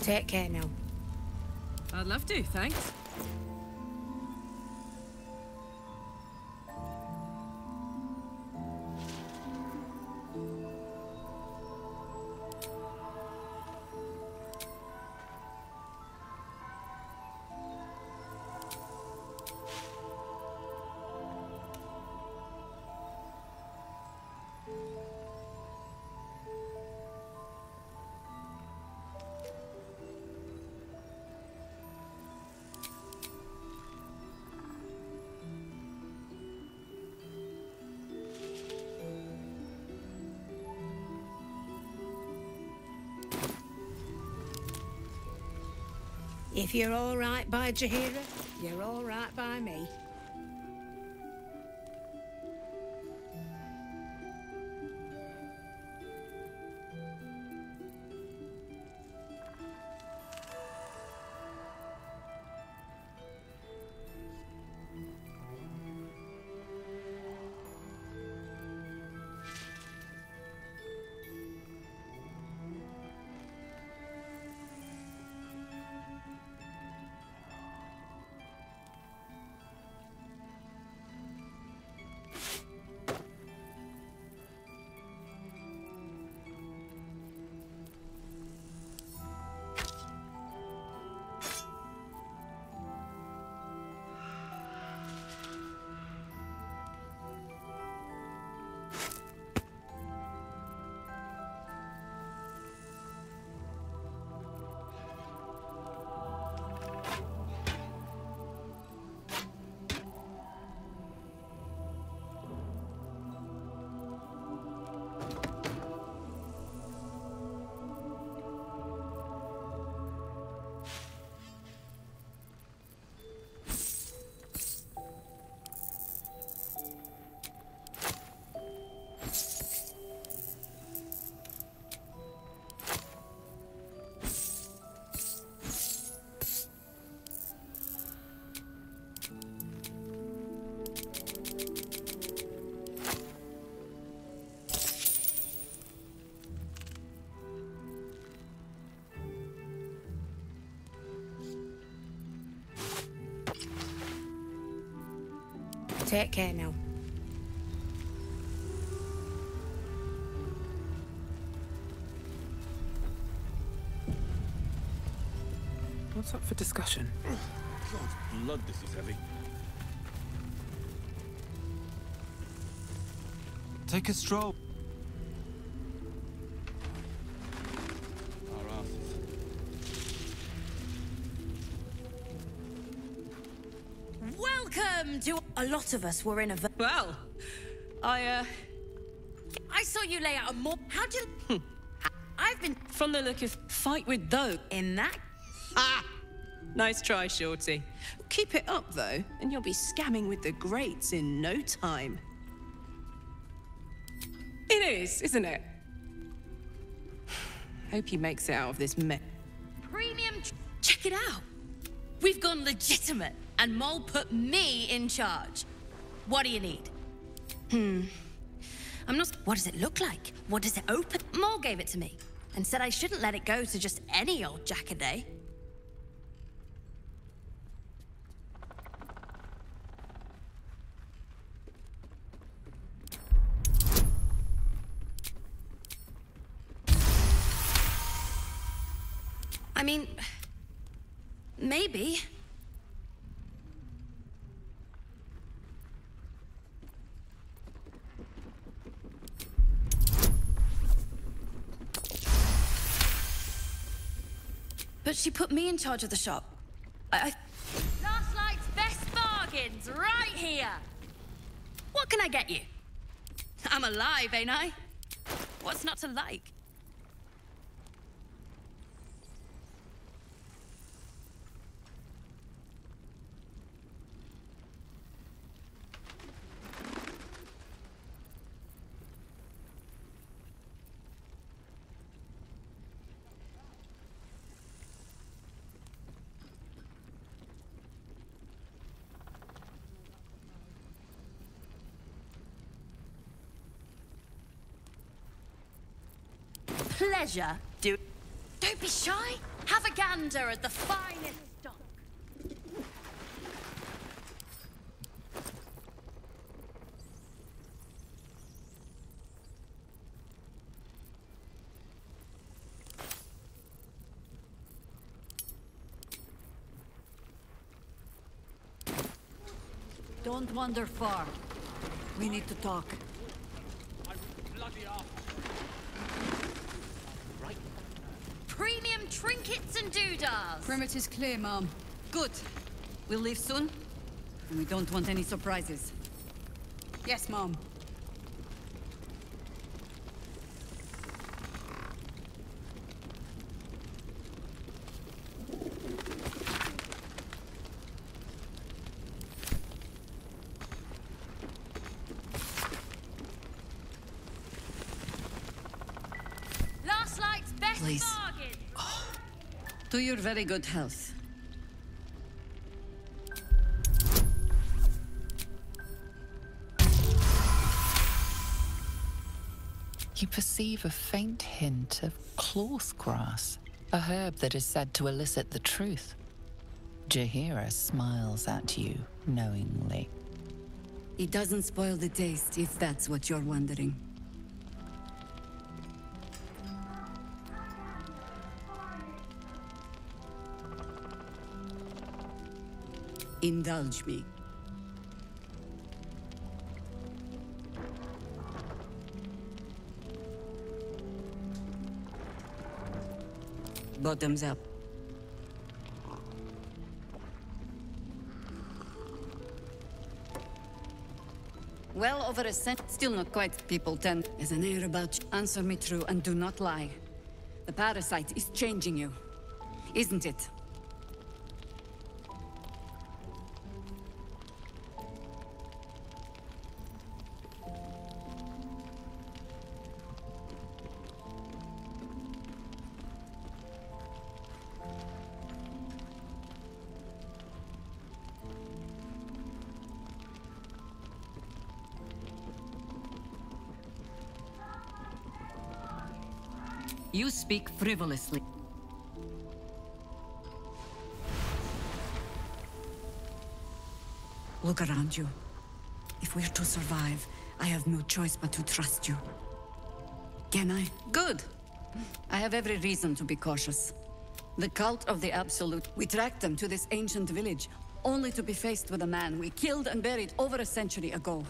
Take care now. I'd love to, thanks. If you're all right by Jaheira, you're all right by me. Take care now. What's up for discussion? God's blood, this is heavy. Take a stroll. Our asses. Welcome to... A lot of us were in a... Well, I saw you lay out a mob. How'd you... I've been... From the look of fight with those. In that... Ah! Nice try, Shorty. Keep it up, though, and you'll be scamming with the greats in no time. It is, isn't it? Hope he makes it out of this mess. Premium... Check it out. We've gone legitimate, and Mole put me in charge. What do you need? I'm not... What does it look like? What does it open? Mole gave it to me, and said I shouldn't let it go to just any old Jackaday. I mean, maybe. But she put me in charge of the shop. Last night's best bargains, right here. What can I get you? I'm alive, ain't I? What's not to like? Pleasure, dude. Don't be shy. Have a gander at the finest stock. Don't wander far. We need to talk. Premium trinkets and doodahs. Perimeter's clear, Mom. Good. We'll leave soon, and we don't want any surprises. Yes, Mom. To your very good health. You perceive a faint hint of cloth grass, a herb that is said to elicit the truth. Jaheira smiles at you knowingly. It doesn't spoil the taste, if that's what you're wondering. Indulge me. Bottoms up. Well over a cent, still not quite. People tend. There's an air about you. Answer me true and do not lie. The parasite is changing you, isn't it? You speak frivolously. Look around you. If we're to survive, I have no choice but to trust you. Can I? Good. I have every reason to be cautious. The cult of the Absolute. We tracked them to this ancient village, only to be faced with a man we killed and buried over a century ago.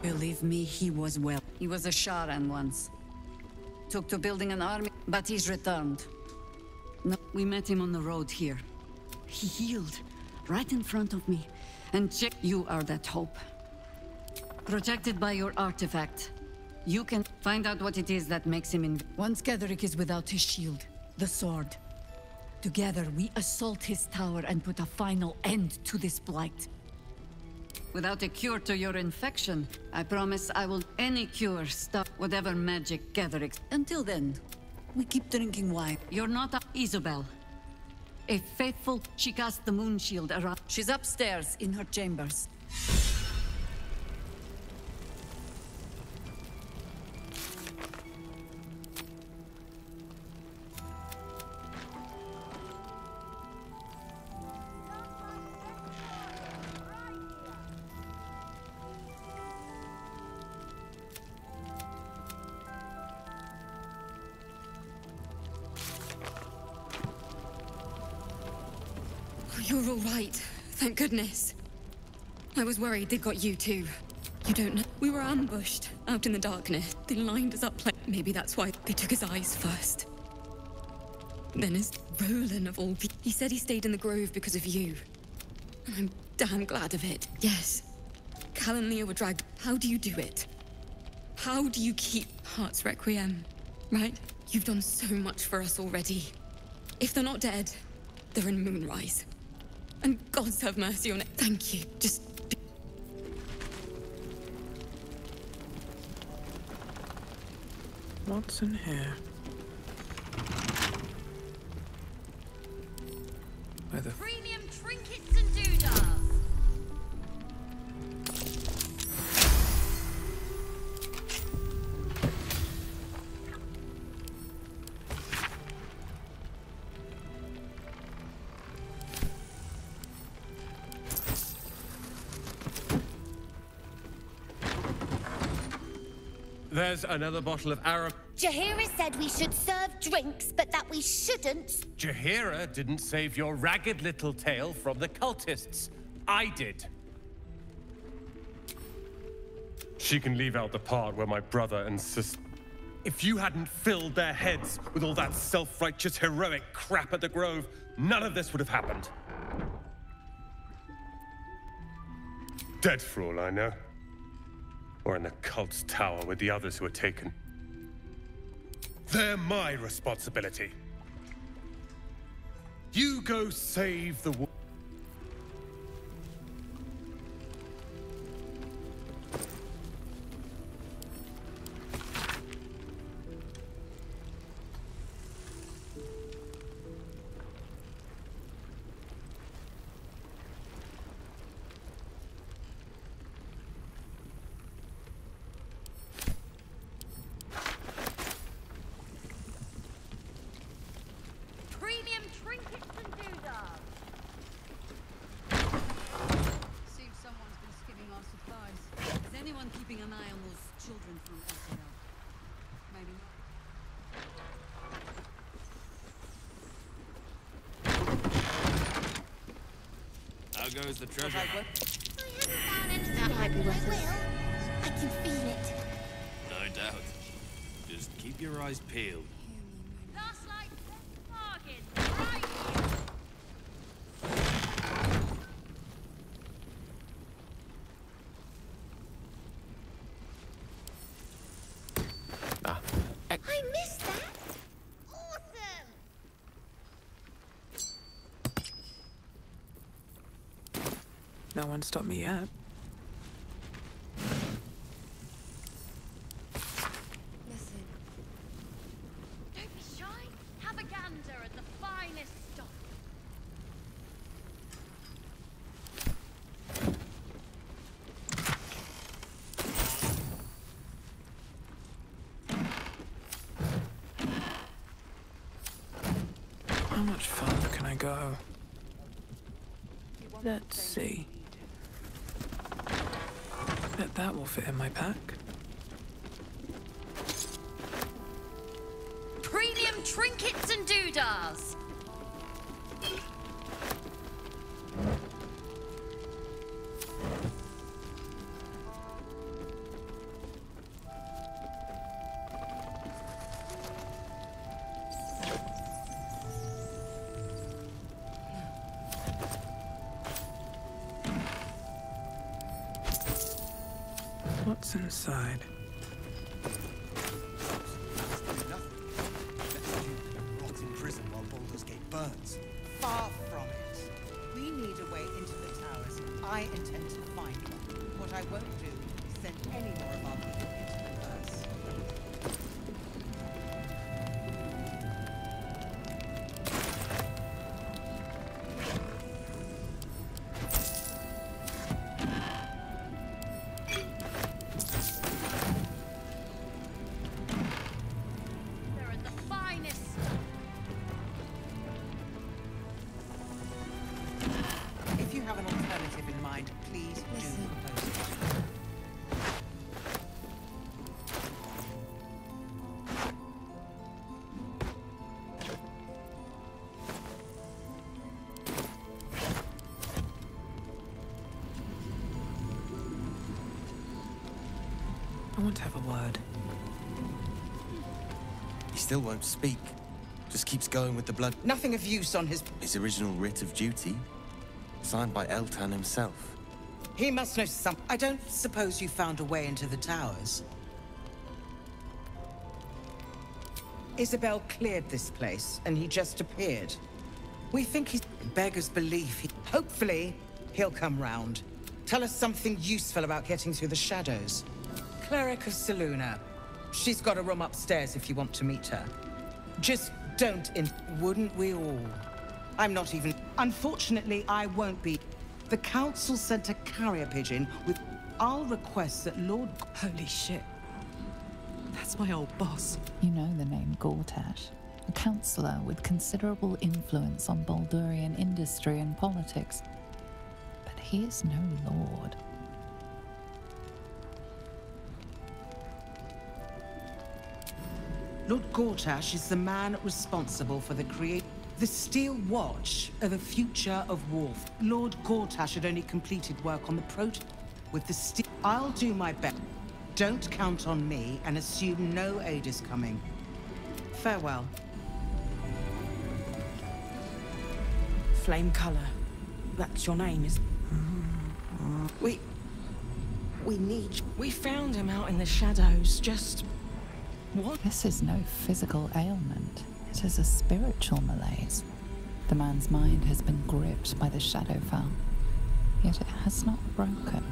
Believe me, he was well. He was a Sharan once. Took to building an army, but he's returned. No, we met him on the road here. He healed, right in front of me. And check, you are that hope. Protected by your artifact. You can find out what it is that makes him in. Once Ketheric is without his shield, the sword. Together, we assault his tower and put a final end to this blight. Without a cure to your infection, I promise I will. Any cure, stop whatever magic Ketheric. Until then, we keep drinking wine. You're not Isobel. A faithful, she cast the moon shield around. She's upstairs in her chambers. You're all right. Thank goodness. I was worried they'd got you too. You don't know. We were ambushed out in the darkness. They lined us up like... Maybe that's why they took his eyes first. Then his Roland of all people. He said he stayed in the grove because of you. And I'm damn glad of it. Yes. Cal and Leah were dragged. How do you do it? How do you keep Heart's Requiem? Right? You've done so much for us already. If they're not dead, they're in Moonrise. And gods have mercy on it. Thank you. Just... What's in here? Premium trinkets and doodahs. There's another bottle of Arab. Jaheira said we should serve drinks, but that we shouldn't. Jaheira didn't save your ragged little tail from the cultists. I did. She can leave out the part where my brother and sister... If you hadn't filled their heads with all that self-righteous, heroic crap at the Grove, none of this would have happened. Dead for all I know. Or in the cult's tower with the others who were taken. They're my responsibility. You go save the world. goes the treasure. That might be worth it. I can feel it. No doubt. Just keep your eyes peeled. Last like bargain, right? I missed that. Awesome. No one stopped me yet. Listen. Don't be shy. Have a gander at the finest stock. How much further can I go? Let's see. Bet that will fit in my pack. Premium trinkets and doodahs. What's inside? Rot in prison while Baldur's Gate burns. Far from it. We need a way into the towers. I intend to find one. What I won't do is send any more of our people into the verse. They're the finest. If you have an alternative in mind, please do propose it. I want to have a word. He still won't speak. Just keeps going with the blood. Nothing of use on his original writ of duty, signed by Eltan himself. He must know some. I don't suppose you found a way into the towers. Isabel cleared this place, and he just appeared. We think he's beggar's belief. Hopefully, he'll come round. Tell us something useful about getting through the shadows. Cleric of Saluna. She's got a room upstairs if you want to meet her. Just don't Wouldn't we all? I'm not even... Unfortunately, I won't be. The council sent a carrier pigeon with... I'll request that Lord... Holy shit. That's my old boss. You know the name Gortash, a councillor with considerable influence on Baldurian industry and politics. But he is no lord. Lord Gortash is the man responsible for the Steel Watch of the future of Wolf. Lord Gortash had only completed work on the with the steel. I'll do my best. Don't count on me and assume no aid is coming. Farewell. Flame Color. That's your name, is We need... We found him out in the shadows, just... What? This is no physical ailment. It is a spiritual malaise. The man's mind has been gripped by the Shadowfell, yet it has not broken.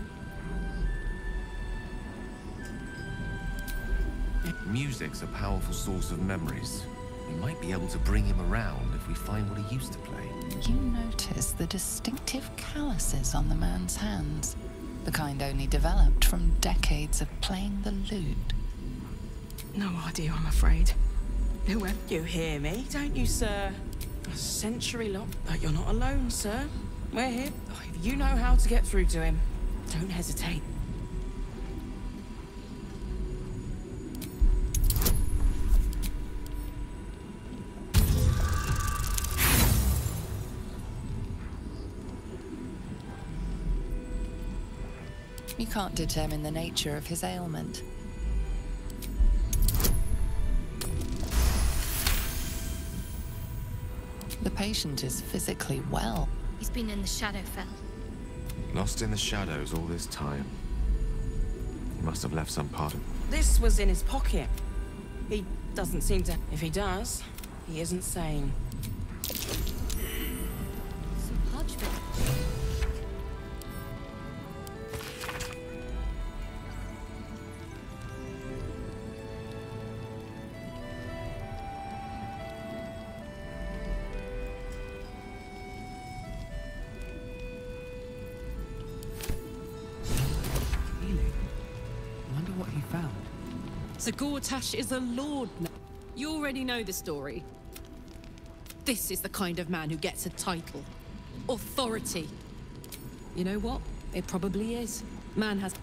Music's a powerful source of memories. We might be able to bring him around if we find what he used to play. You notice the distinctive calluses on the man's hands, the kind only developed from decades of playing the lute. No idea, I'm afraid. Whoever... You hear me, don't you, sir? A century long... But you're not alone, sir. We're here. If you know how to get through to him, don't hesitate. You can't determine the nature of his ailment. The patient is physically well. He's been in the Shadowfell. Lost in the shadows all this time. He must have left some part of... This was in his pocket. He doesn't seem to... If he does, he isn't sane. Some parchment. Zagortash is a lord now. You already know the story. This is the kind of man who gets a title. Authority. You know what? It probably is. Man has...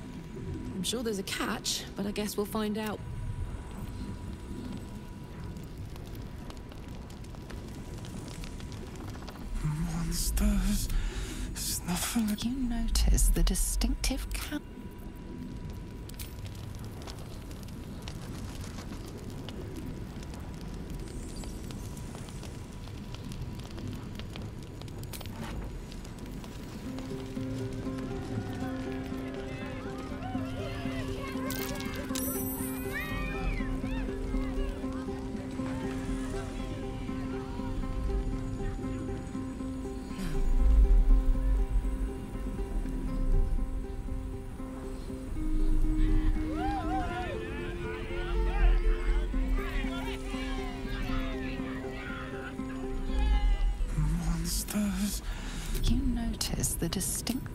I'm sure there's a catch, but I guess we'll find out. Monsters... snuffling... You notice the distinctive cat. You notice the distinct...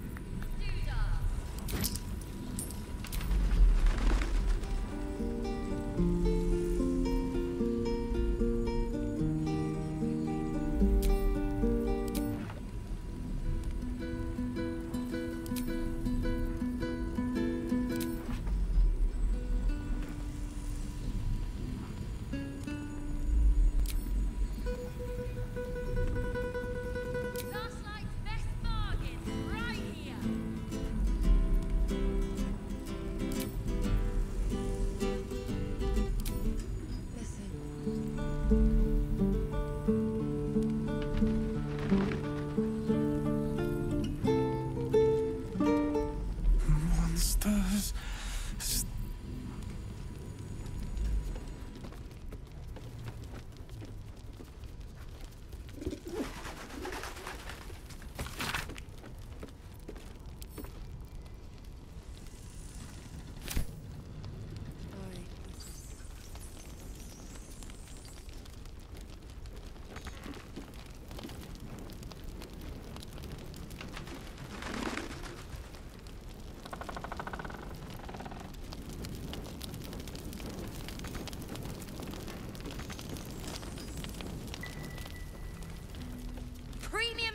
Premium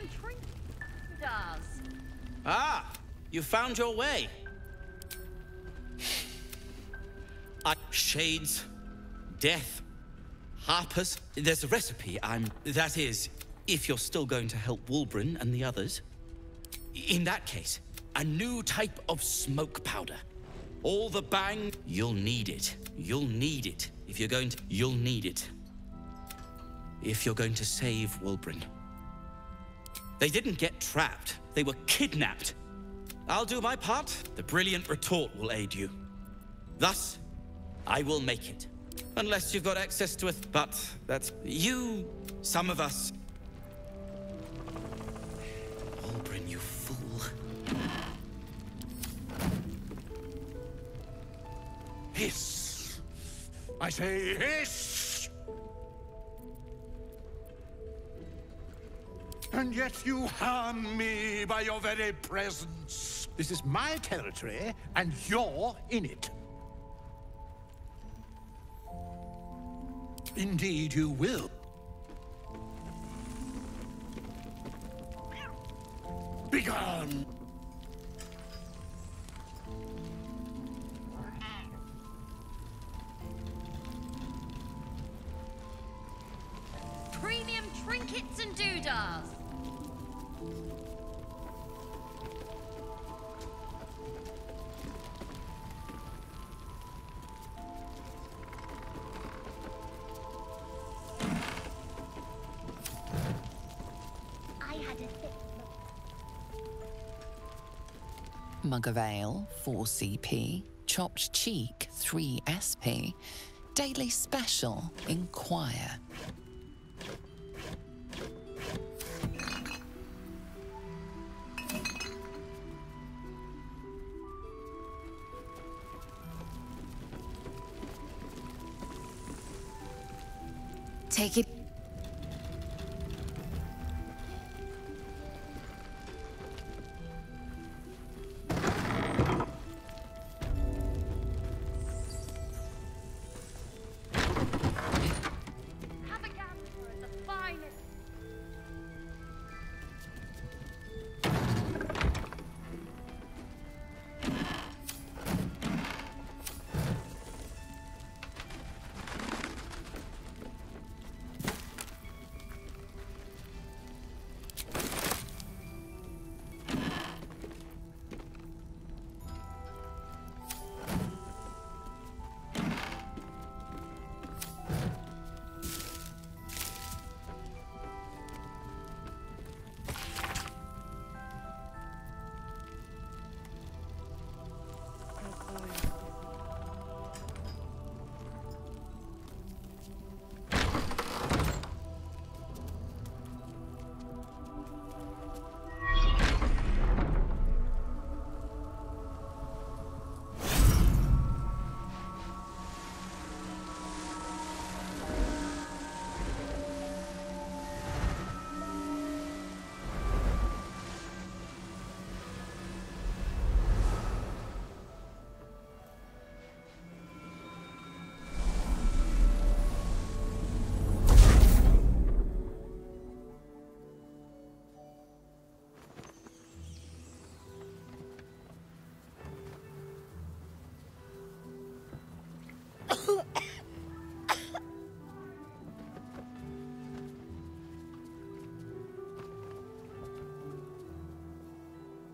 does. Ah, you found your way. Shades, death, harpers. There's a recipe. That is, if you're still going to help Wulbren and the others. In that case, a new type of smoke powder. All the bang, you'll need it. You'll need it. If you're going to, you'll need it. If you're going to save Wulbren. They didn't get trapped. They were kidnapped. I'll do my part. The brilliant retort will aid you. Thus, I will make it. Unless you've got access to it. But that's... You... Some of us... Wulbren, you fool. Hiss! I say hiss! And yet you harm me by your very presence. This is my territory, and you're in it. Indeed you will. Begone! Premium trinkets and doodahs. mug of ale, 4 CP, chopped cheek, 3 SP, daily special, inquire. Take it. Have a gander at the finest.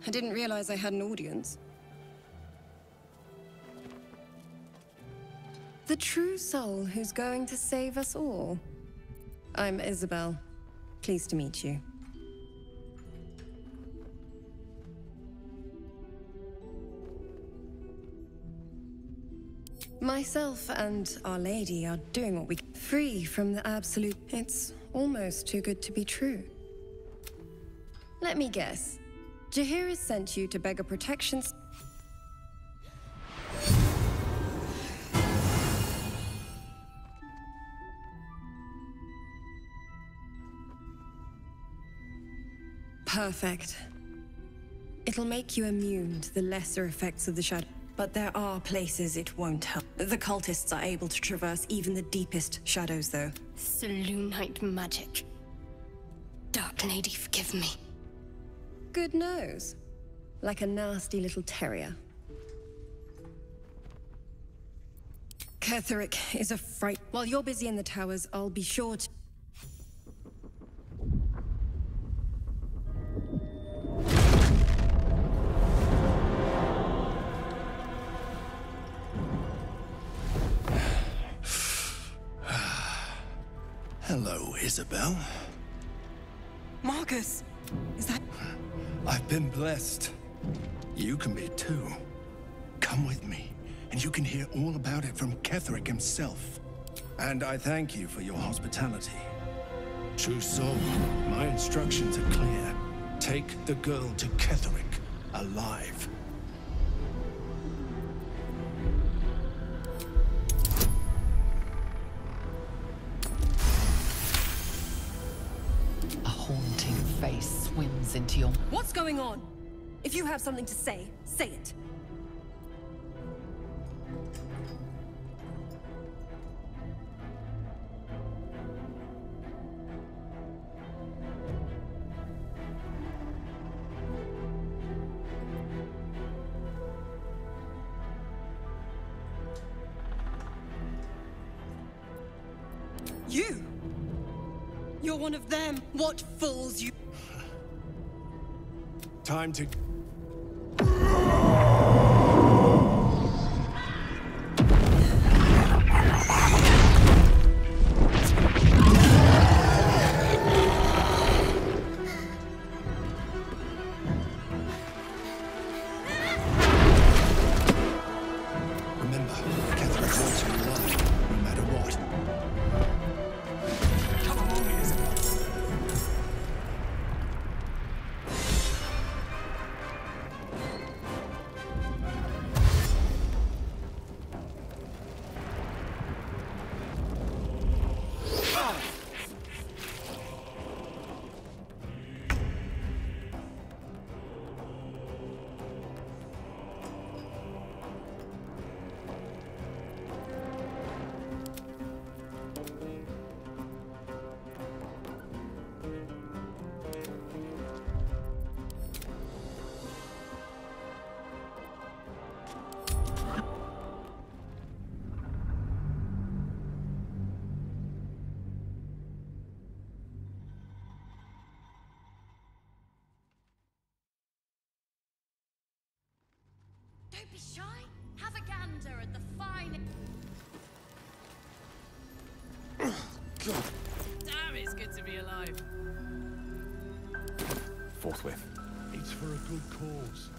I didn't realize I had an audience. The true soul who's going to save us all. I'm Isabel. Pleased to meet you. Myself and Our Lady are doing what we can. Free from the absolute. It's almost too good to be true. Let me guess. Jaheira has sent you to beg a protection. Perfect. It'll make you immune to the lesser effects of the shadow. But there are places it won't help. The cultists are able to traverse even the deepest shadows, though. Selûnite magic. Dark Lady, forgive me. Good nose. Like a nasty little terrier. Ketheric is a fright. While you're busy in the towers, I'll be sure to... Hello, Isabel. Marcus! Is that... I've been blessed. You can be too. Come with me, and you can hear all about it from Ketheric himself. And I thank you for your hospitality. True soul, my instructions are clear. Take the girl to Ketheric, alive. A haunting face swims into your... What's going on? If you have something to say, say it. You? You're one of them. What fools you... Time to... Don't be shy. Have a gander at the fine. Damn, it's good to be alive. Forthwith. It's for a good cause.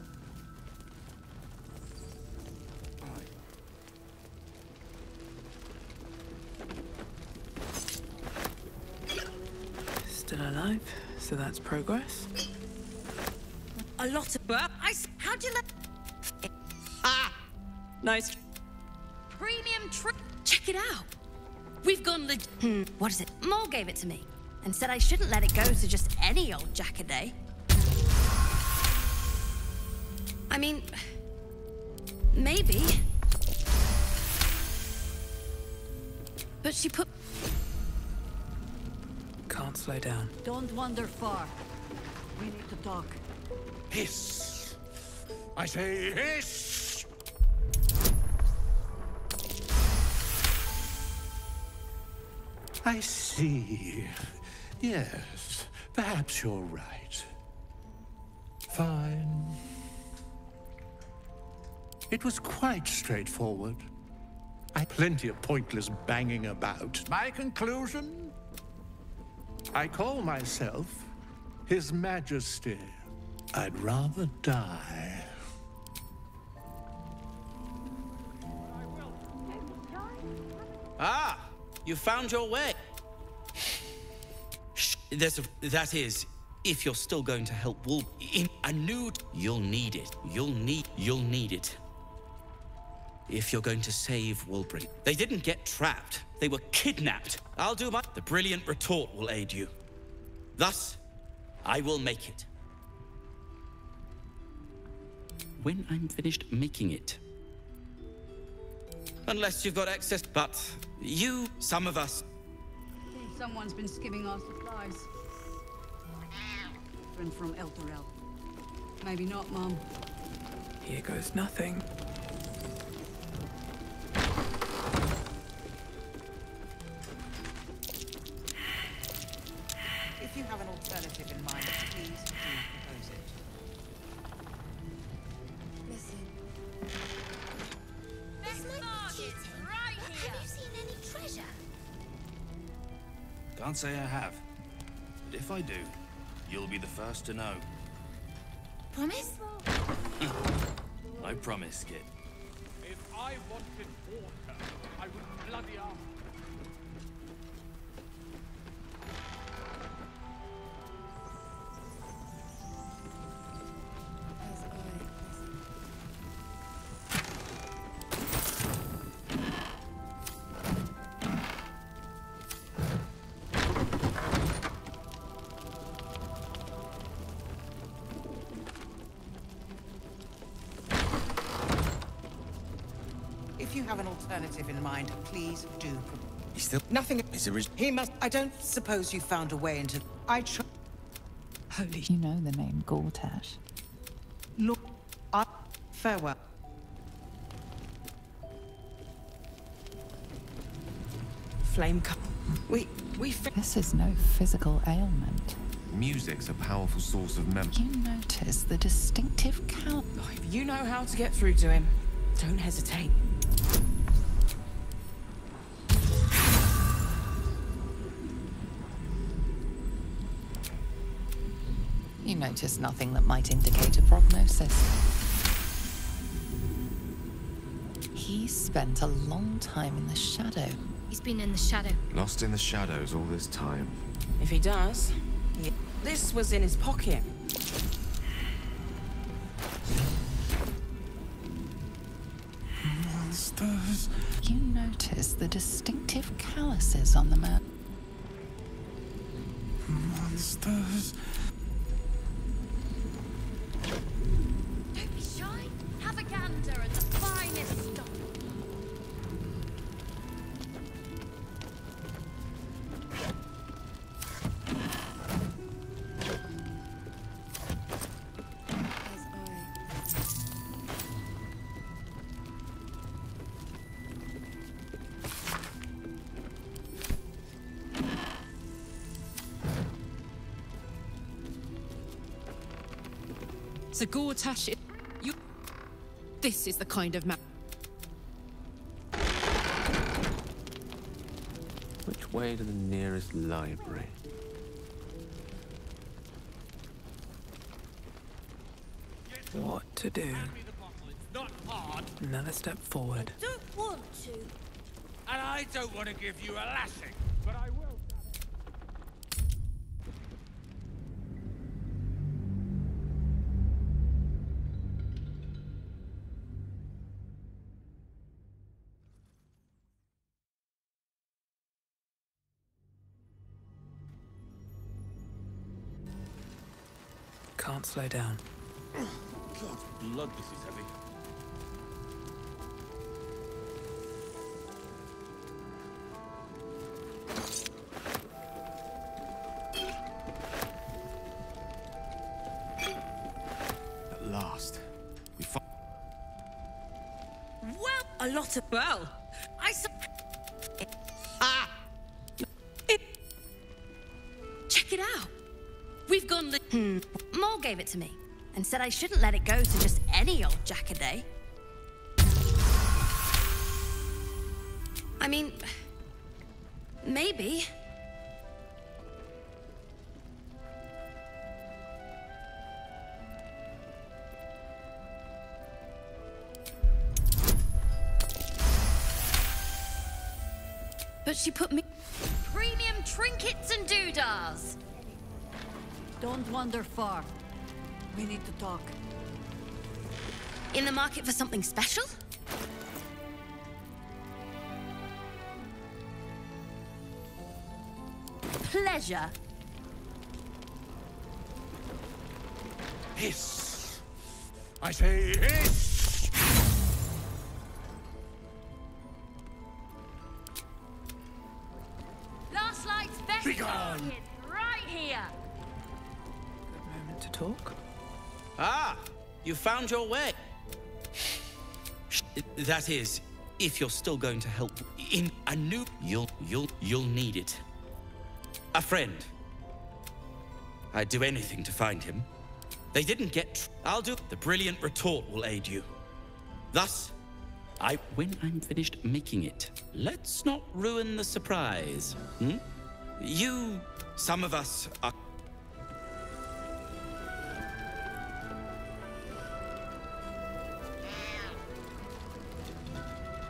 Still alive, so that's progress. A lot of... How'd you let... Nice. Premium trip? Check it out. We've gone What is it? Mole gave it to me and said I shouldn't let it go to just any old Jackaday. I mean, maybe. But she put... Can't slow down. Don't wander far. We need to talk. Hiss! I say hiss! I see. Yes, perhaps you're right. Fine. It was quite straightforward. Plenty of pointless banging about. My conclusion? I call myself His Majesty. I'd rather die. Ah! You found your way. That is, if you're still going to help Wolverine. You'll need it. You'll need it. If you're going to save Wolverine. They didn't get trapped. They were kidnapped. I'll do my... The brilliant retort will aid you. Thus, I will make it. When I'm finished making it. Unless you've got access, but you, some of us. Someone's been skimming our supplies. And from El Torel. Maybe not, Mom. Here goes nothing. If you have an alternative in mind, please do propose it. Listen. This might be cheating, right here. Have you seen any treasure? Can't say I have. But if I do, you'll be the first to know. Promise? I promise, kid. If I wanted water, I would bloody ask. If you have an alternative in mind, please do. He's still... Nothing... He's original. He must... I don't suppose you found a way into... I try... Holy... You know the name Gortash. Look... Farewell. Flame... We... This is no physical ailment. Music's a powerful source of memory. You notice the distinctive count. Oh, if you know how to get through to him, don't hesitate. You notice nothing that might indicate a prognosis. He spent a long time in the shadow. He's been in the shadow. Lost in the shadows all this time. If he does, this was in his pocket. Monsters. You notice the distinctive calluses on the map. Monsters. Don't be shy. Have a gander at the finest stock. So Gortash, you... This is the kind of map. Which way to the nearest library? What to do? Another step forward. Don't want to. And I don't want to give you a lashing, but I will. Can't slow down. God's blood, this is heavy. At last. We Well, a lot of... Well, I Check it out. We've gone the... Maul gave it to me and said I shouldn't let it go to just any old Jackaday. I mean, maybe. But she put me... Premium trinkets and doodahs. Don't wander far. We need to talk. In the market for something special? Pleasure. Hiss! I say hiss! Last night's best bargain, right here. Moment to talk. Ah, you found your way. That is, if you're still going to help in a new, you'll need it. A friend. I'd do anything to find him. They didn't get. I'll do. The brilliant retort will aid you. Thus, when I'm finished making it, let's not ruin the surprise. Some of us are.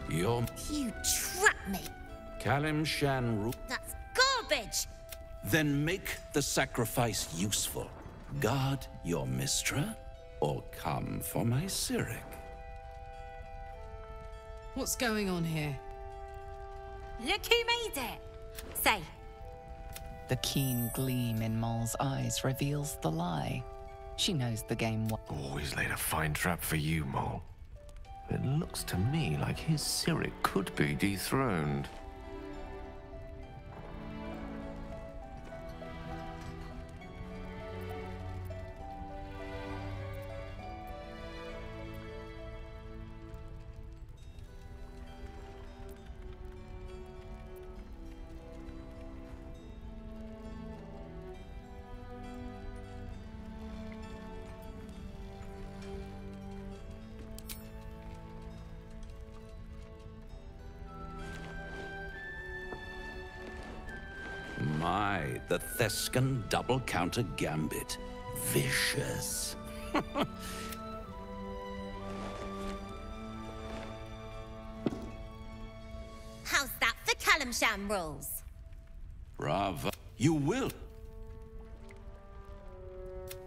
Your You trapped me. Kalim Shan. That's garbage. Then make the sacrifice useful. Guard your Mistra, or come for my Cyric. What's going on here? Look who made it. Say, The keen gleam in Maul's eyes reveals the lie. She knows the game well. always laid a fine trap for you, Maul. It looks to me like his Cyric could be dethroned. My, the Thescan double counter gambit. Vicious. how's that for Kalimshan rules? Bravo. You will.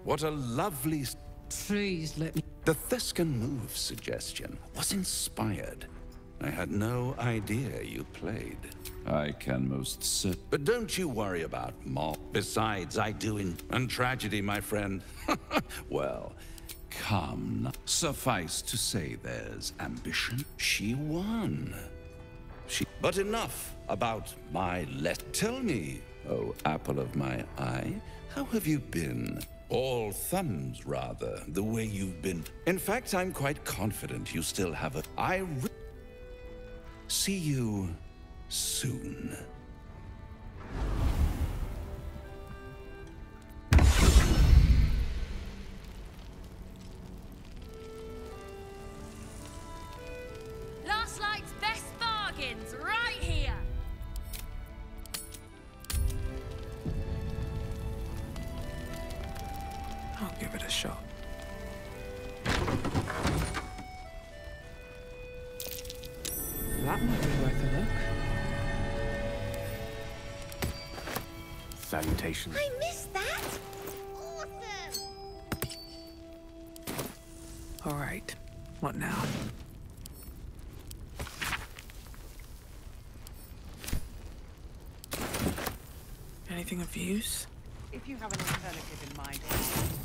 What a lovely... Please let me... The Thescan move suggestion was inspired. I had no idea you played. I can most certainly... But don't you worry about Maul. Besides, I do in... And tragedy, my friend. Well, come. Suffice to say there's ambition. She won. But enough about my Tell me, oh apple of my eye, how have you been? All thumbs, rather, the way you've been. In fact, I'm quite confident you still have a... See you soon. a shot. That might be worth a look. Salutations. I missed that! Awesome! Alright, what now? Anything of use? If you have an alternative in mind,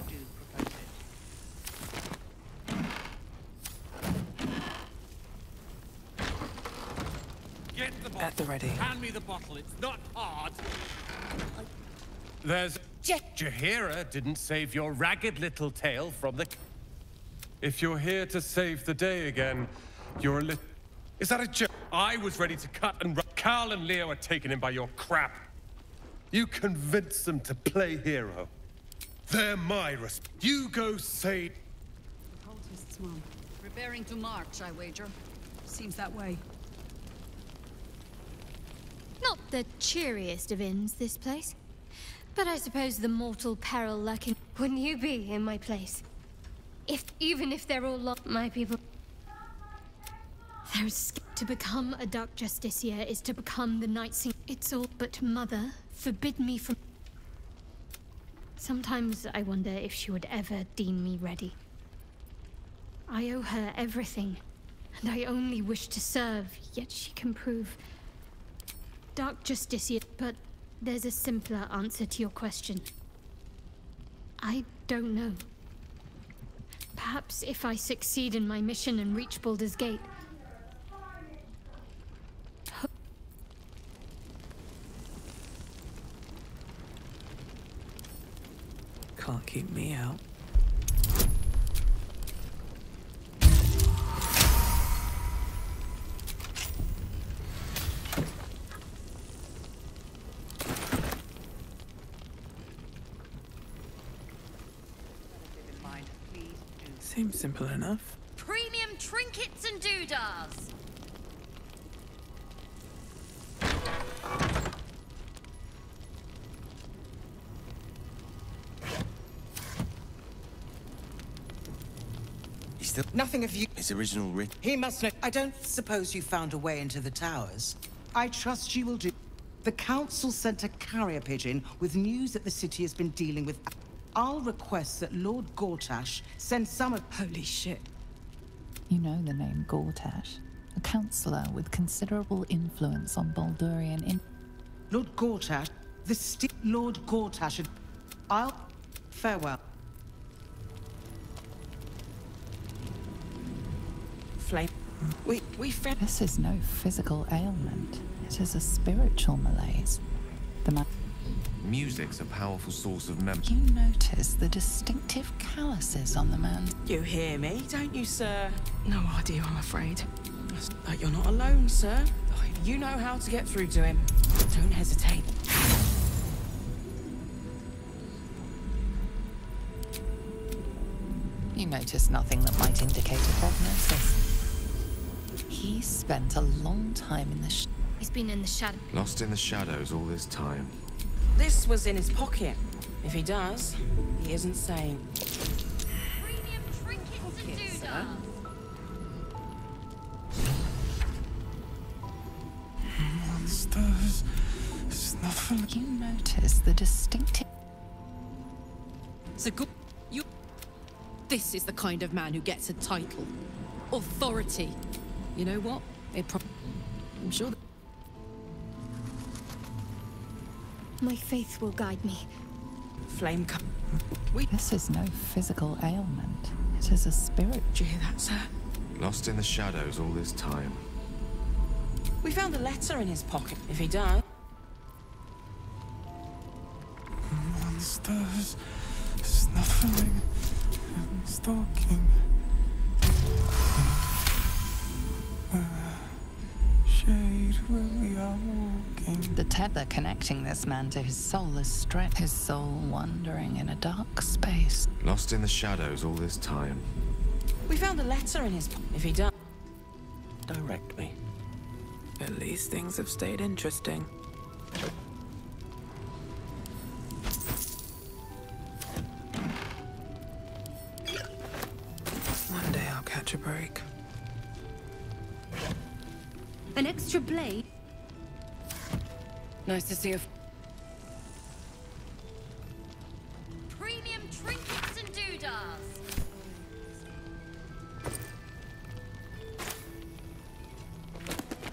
do propose it. Get the bottle. At the ready. Hand me the bottle. It's not hard. There's... Jaheira didn't save your ragged little tail from the... If you're here to save the day again, you're a little... Is that a joke? I was ready to cut and run. Carl and Leo are taken in by your crap. You convinced them to play hero. They're my resp... You go say... Cultists, Mom. Preparing to march, I wager. Seems that way. Not the cheeriest of inns, this place. But I suppose the mortal peril lurking... Wouldn't you be in my place? Even if they're all lost, my people... To become a Dark Justiciar is to become the Night Singer. It's all but Mother forbid me from... Sometimes I wonder if she would ever deem me ready. I owe her everything, and I only wish to serve, yet she can prove... Dark Justiciar, but there's a simpler answer to your question. I don't know. Perhaps if I succeed in my mission and reach Baldur's Gate... Can't keep me out. Seems simple enough. Premium trinkets and doodahs. Nothing of you... His original writ... He must know... I don't suppose you found a way into the towers. I trust you will do... The council sent a carrier pigeon with news that the city has been dealing with... I'll request that Lord Gortash send some of... Holy shit. You know the name Gortash, a councillor with considerable influence on Baldurian Lord Gortash... Lord Gortash... I'll... Farewell. Flame. We found... This is no physical ailment. It is a spiritual malaise. Music's a powerful source of memory. You notice the distinctive calluses on the man. You hear me, don't you, sir? No idea, I'm afraid. But you're not alone, sir. You know how to get through to him. Don't hesitate. You notice nothing that might indicate a prognosis. He spent a long time in the He's been in the shadow. Lost in the shadows all this time. This was in his pocket. If he does, he isn't sane. Premium trinkets and doodahs. Monsters. It's nothing. You notice the distinctive... So good. This is the kind of man who gets a title. Authority. You know what? I'm sure that... My faith will guide me. Flame This is no physical ailment. It is a spirit. Do you hear that, sir? Lost in the shadows all this time. We found a letter in his pocket. If he does... Monsters. It's nothing. I'm stalking. Shade where we are walking. The tether connecting this man to his soul is stretched. His soul wandering in a dark space. Lost in the shadows all this time. We found a letter in his... If he does... Direct me. At least things have stayed interesting. a break. An extra blade? Nice to see you. Premium trinkets and doodahs.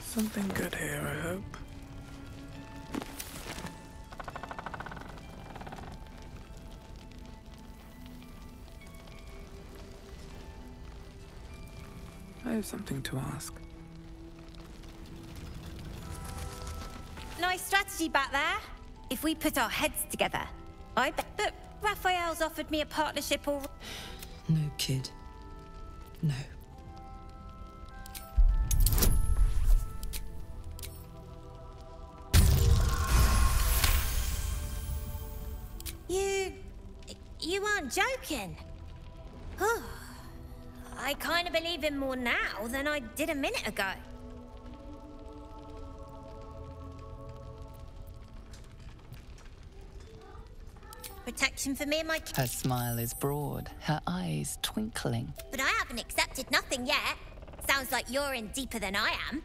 Something good here, I hope. I have something to ask. Nice strategy back there. If we put our heads together, I bet. But Raphael's offered me a partnership already. No, kid. No. You aren't joking. I kind of believe him more now than I did a minute ago. Protection for me and my kids. Her smile is broad, her eyes twinkling. But I haven't accepted nothing yet. Sounds like you're in deeper than I am.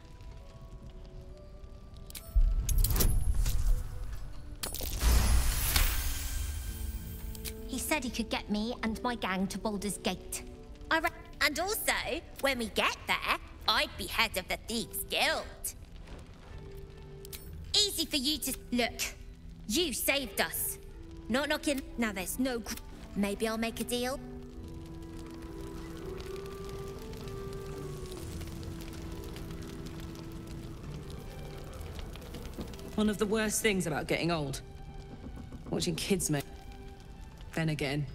He said he could get me and my gang to Baldur's Gate. And also, when we get there, I'd be head of the Thieves' Guild. Easy for you to... Look, you saved us. Not knocking... Now there's no... Maybe I'll make a deal. One of the worst things about getting old. Watching kids make... Then again,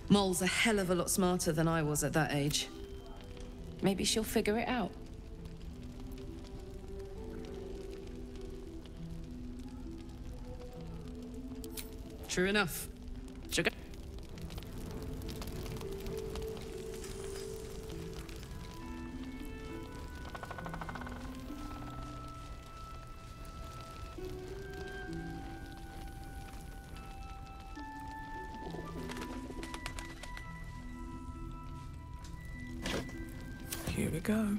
Mol's a hell of a lot smarter than I was at that age. Maybe she'll figure it out. True enough. Sugar. Here we go.